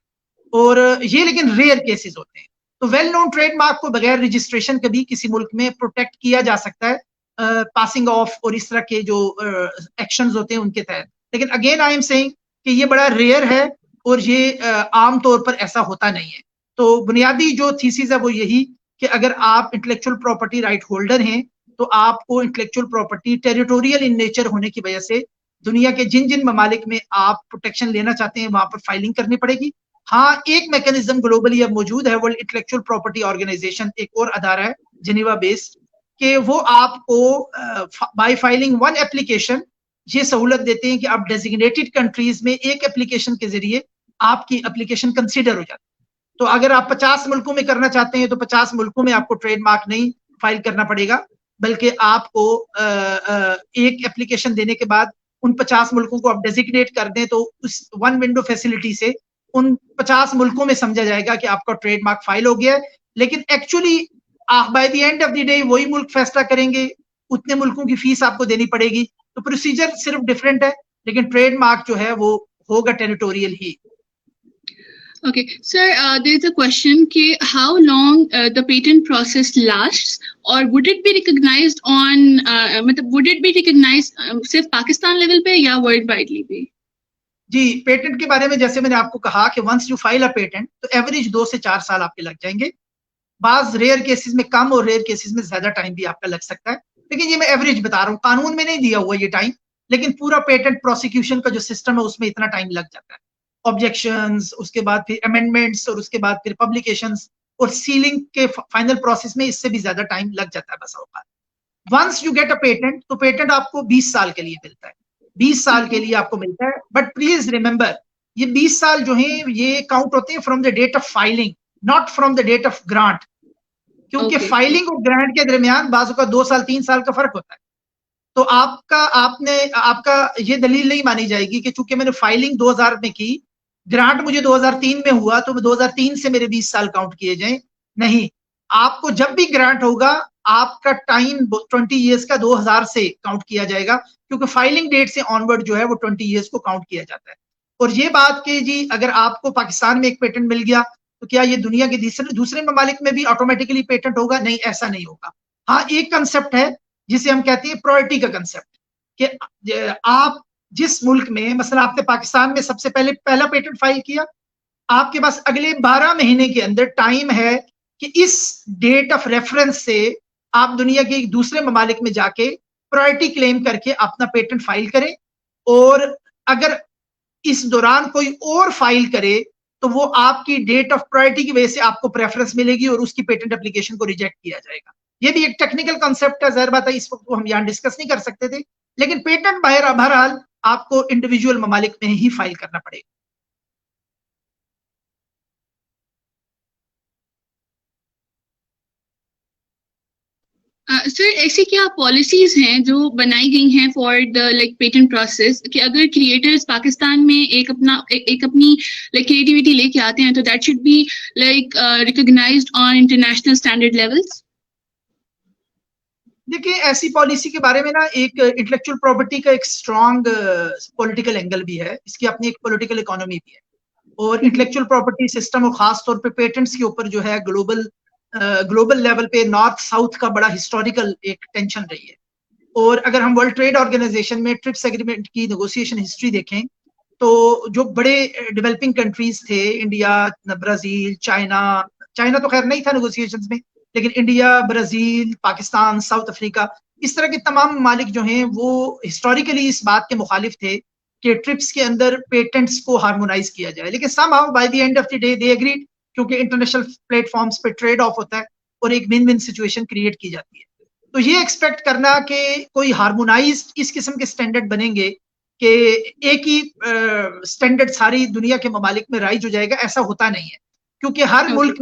اور یہ لیکن ریئر کیسز ہوتے ہیں. تو ویل نون ٹریڈ مارک کو بغیر رجسٹریشن کبھی کسی ملک میں پروٹیکٹ کیا جا سکتا ہے پاسنگ آف اور اس طرح کے جو ایکشنز ہوتے ہیں ان کے تحت. لیکن اگین آئی ایم سیئنگ کہ یہ بڑا ریئر ہے اور یہ عام طور پر ایسا ہوتا نہیں ہے. تو بنیادی جو تھیسز ہے وہ یہی کہ اگر آپ انٹلیکچوئل پراپرٹی رائٹ ہولڈر ہیں تو آپ کو intellectual property territorial in nature ہونے کی وجہ سے دنیا کے جن جن ممالک میں آپ پروٹیکشن لینا چاہتے ہیں وہاں پر فائلنگ کرنی پڑے گی. ہاں ایک میکینزم گلوبلی اب موجود ہے, ورلڈ انٹلیکچوئل پراپرٹی آرگنائزیشن ایک اور ادارہ ہے جنیوا بیسڈ, کہ وہ آپ کو بائی فائلنگ ون ایپلیکیشن یہ سہولت دیتے ہیں کہ آپ ڈیزگنیٹڈ کنٹریز میں ایک ایپلیکیشن کے ذریعے آپ کی ایپلیکیشن کنسیڈر ہو جاتی ہے. تو اگر آپ 50 ملکوں میں کرنا چاہتے ہیں تو 50 ملکوں میں آپ کو ٹریڈ مارک نہیں فائل کرنا پڑے گا, بلکہ آپ کو ایک ایپلیکیشن دینے کے بعد ان 50 ملکوں کو آپ ڈیزگنیٹ کر دیں تو اس ون ونڈو فیسلٹی سے ان 50 ملکوں میں سمجھا جائے گا کہ آپ کا ٹریڈ مارک فائل ہو گیا ہے. لیکن actually by the end of the day وہی ملک فیصلہ کریں گے, اتنے ملکوں کی فیس آپ کو دینی پڑے گی. تو پروسیجر صرف ڈفرینٹ ہے, لیکن ٹریڈ مارک جو ہے وہ ہوگا territorial he. Okay, sir, there is a question ki how long the patent process lasts, or would it be recognized on would it be recognized صرف پاکستان لیول پہ یا ورلڈ وائڈلی بھی؟ جی, پیٹنٹ کے بارے میں جیسے میں نے آپ کو کہا کہ once you file a patent تو ایوریج 2 سے 4 سال آپ کے لگ جائیں گے. بعض ریئر کیسز میں کم اور ریئر کیسز میں زیادہ ٹائم بھی آپ کا لگ سکتا ہے, لیکن یہ میں ایوریج بتا رہا ہوں, قانون میں نہیں دیا ہوا یہ ٹائم, لیکن پورا پیٹنٹ پروسیکیوشن کا جو سسٹم ہے اس میں اتنا ٹائم لگ جاتا ہے. آبجیکشنز, اس کے بعد پھر امینڈمنٹس, اور اس کے بعد پھر پبلیکیشنز اور سیلنگ کے فائنل پروسیس میں اس سے بھی زیادہ ٹائم لگ جاتا ہے بسا اوقات. Once you get a patent تو پیٹنٹ آپ کو 20 سال کے لیے ملتا ہے, 20 سال کے لیے آپ کو ملتا ہے. بٹ پلیز ریمبر یہ 20 سال جو ہیں یہ کاؤنٹ ہوتے ہیں from the date of filing, not from the date of grant, کیونکہ فائلنگ اور گرانٹ کے درمیان بعض اوقات 2 سال 3 سال کا فرق ہوتا ہے. تو آپ کا یہ دلیل نہیں مانی جائے گی کہ چونکہ میں نے فائلنگ 2000 میں کی, گرانٹ مجھے 2003 میں ہوا تو 2003 سے میرے 20 سال کاؤنٹ کیے جائیں. نہیں, آپ کو جب بھی گرانٹ ہوگا آپ کا ٹائم 20 ایئرس کا 2000 سے کاؤنٹ کیا جائے گا, کیونکہ فائلنگ ڈیٹ سے آن ورڈ جو ہے وہ 20 ایئرس کو کاؤنٹ کیا جاتا ہے. اور یہ بات کہ جی اگر آپ کو پاکستان میں ایک پیٹنٹ مل گیا تو کیا یہ دنیا کے دوسرے ممالک میں بھی آٹومیٹکلی پیٹنٹ ہوگا؟ نہیں, ایسا نہیں ہوگا. ہاں ایک کنسپٹ ہے جسے ہم کہتے ہیں پرائورٹی کا کنسپٹ, کہ آپ جس ملک میں مثلا آپ نے پاکستان میں سب سے پہلا پیٹنٹ فائل کیا, آپ کے پاس اگلے 12 مہینے کے اندر ٹائم ہے کہ اس ڈیٹ آف ریفرنس سے آپ دنیا کے دوسرے ممالک میں جا کے پرائورٹی کلیم کر کے اپنا پیٹنٹ فائل کریں. اور اگر اس دوران کوئی اور فائل کرے تو وہ آپ کی ڈیٹ آف پرائورٹی کی وجہ سے آپ کو پریفرنس ملے گی اور اس کی پیٹنٹ اپلیکیشن کو ریجیکٹ کیا جائے گا. یہ بھی ایک ٹیکنیکل کنسپٹ ہے, ظاہر بات ہے اس وقت ہم یہاں ڈسکس نہیں کر سکتے تھے, لیکن پیٹنٹ بہرحال آپ کو انڈیویجول ممالک میں ہی فائل کرنا پڑے گا. سر ایسی کیا پالیسیز ہیں جو بنائی گئی ہیں for the like patent process کہ اگر کریٹرز پاکستان میں ایک اپنی لائک کریٹیوٹی لے کے آتے ہیں تو that should be like recognised on international standard levels? دیکھیں ایسی پالیسی کے بارے میں نا ایک انٹلیکچوئل پراپرٹی کا ایک اسٹرانگ پولیٹیکل اینگل بھی ہے, اس کی اپنی ایک پولیٹیکل اکانومی بھی ہے. اور انٹلیکچوئل پراپرٹی سسٹم اور خاص طور پہ پیٹنٹس کے اوپر جو ہے گلوبل لیول پہ نارتھ ساؤتھ کا بڑا ہسٹوریکل ایک ٹینشن رہی ہے. اور اگر ہم ورلڈ ٹریڈ آرگنائزیشن میں ٹرپس ایگریمنٹ کی نیگوسیشن ہسٹری دیکھیں تو جو بڑے ڈیولپنگ کنٹریز تھے, انڈیا, برازیل, چائنا تو خیر نہیں تھا نیگوسیشنز میں, لیکن India, Brazil, Pakistan, South Africa, اس طرح کے تمام ممالک جو ہیں وہ ہسٹوریکلی اس بات کے مخالف تھے کہ ٹرپس کے اندر پیٹنٹس کو ہارمونائز کیا جائے. لیکن some how by the end of the day they agreed, کیونکہ انٹرنیشنل پلیٹ فارمز پہ ٹریڈ آف ہوتا ہے اور ایک ون ون سچویشن کریٹ کی جاتی ہے. تو یہ ایکسپیکٹ کرنا کہ کوئی ہارمونائزڈ اس قسم کے سٹینڈرڈ بنیں گے کہ ایک ہی سٹینڈرڈ ساری دنیا کے ممالک میں رائج ہو جائے گا, ایسا ہوتا نہیں ہے. کیونکہ ہر ملک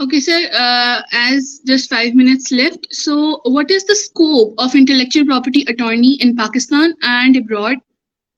Okay, sir, as just 5 minutes left, so what is the scope of intellectual property attorney in Pakistan and abroad?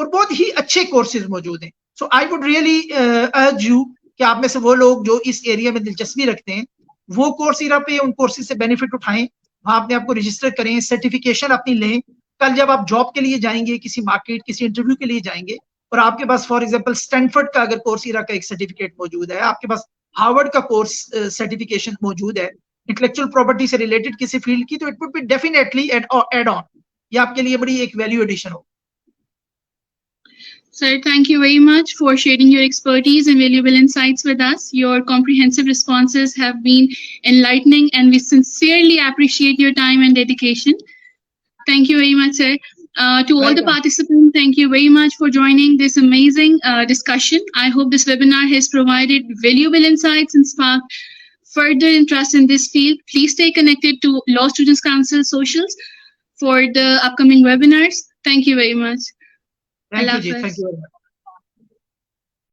اور بہت ہی اچھے کورسز موجود ہیں. So I would really urge you کہ آپ میں سے وہ لوگ جو اس ایریا میں دلچسپی رکھتے ہیں وہ کورسیرا پہ ان کورسز سے بینیفٹ اٹھائیں, وہاں اپنے آپ کو رجسٹر کریں, سرٹیفکیشن اپنی لیں. کل جب آپ جاب کے لیے جائیں گے, کسی مارکیٹ, کسی انٹرویو کے لیے جائیں گے, اور آپ کے پاس فار ایگزامپل اسٹینفرڈ کا اگر کورسیرا کا ایک سرٹیفکیٹ موجود ہے, آپ کے پاس ہارورڈ کا کورس سرٹیفکیشن موجود ہے انٹلیکچوئل پراپرٹی سے ریلیٹڈ کسی فیلڈ کی, تو it would be definitely add on. یہ آپ کے لیے بڑی ایک ویلیو ایڈیشن ہو. Sir, thank you very much for sharing your expertise and valuable insights with us. Your comprehensive responses have been enlightening, and we sincerely appreciate your time and dedication. Thank you very much, sir. To all the Welcome. participants, thank you very much for joining this amazing discussion. I hope this webinar has provided valuable insights and sparked further interest in this field. Please stay connected to Law Students Council socials for the upcoming webinars. Thank you very much. Thank Allah you, Ji. Hafiz. Thank you very much.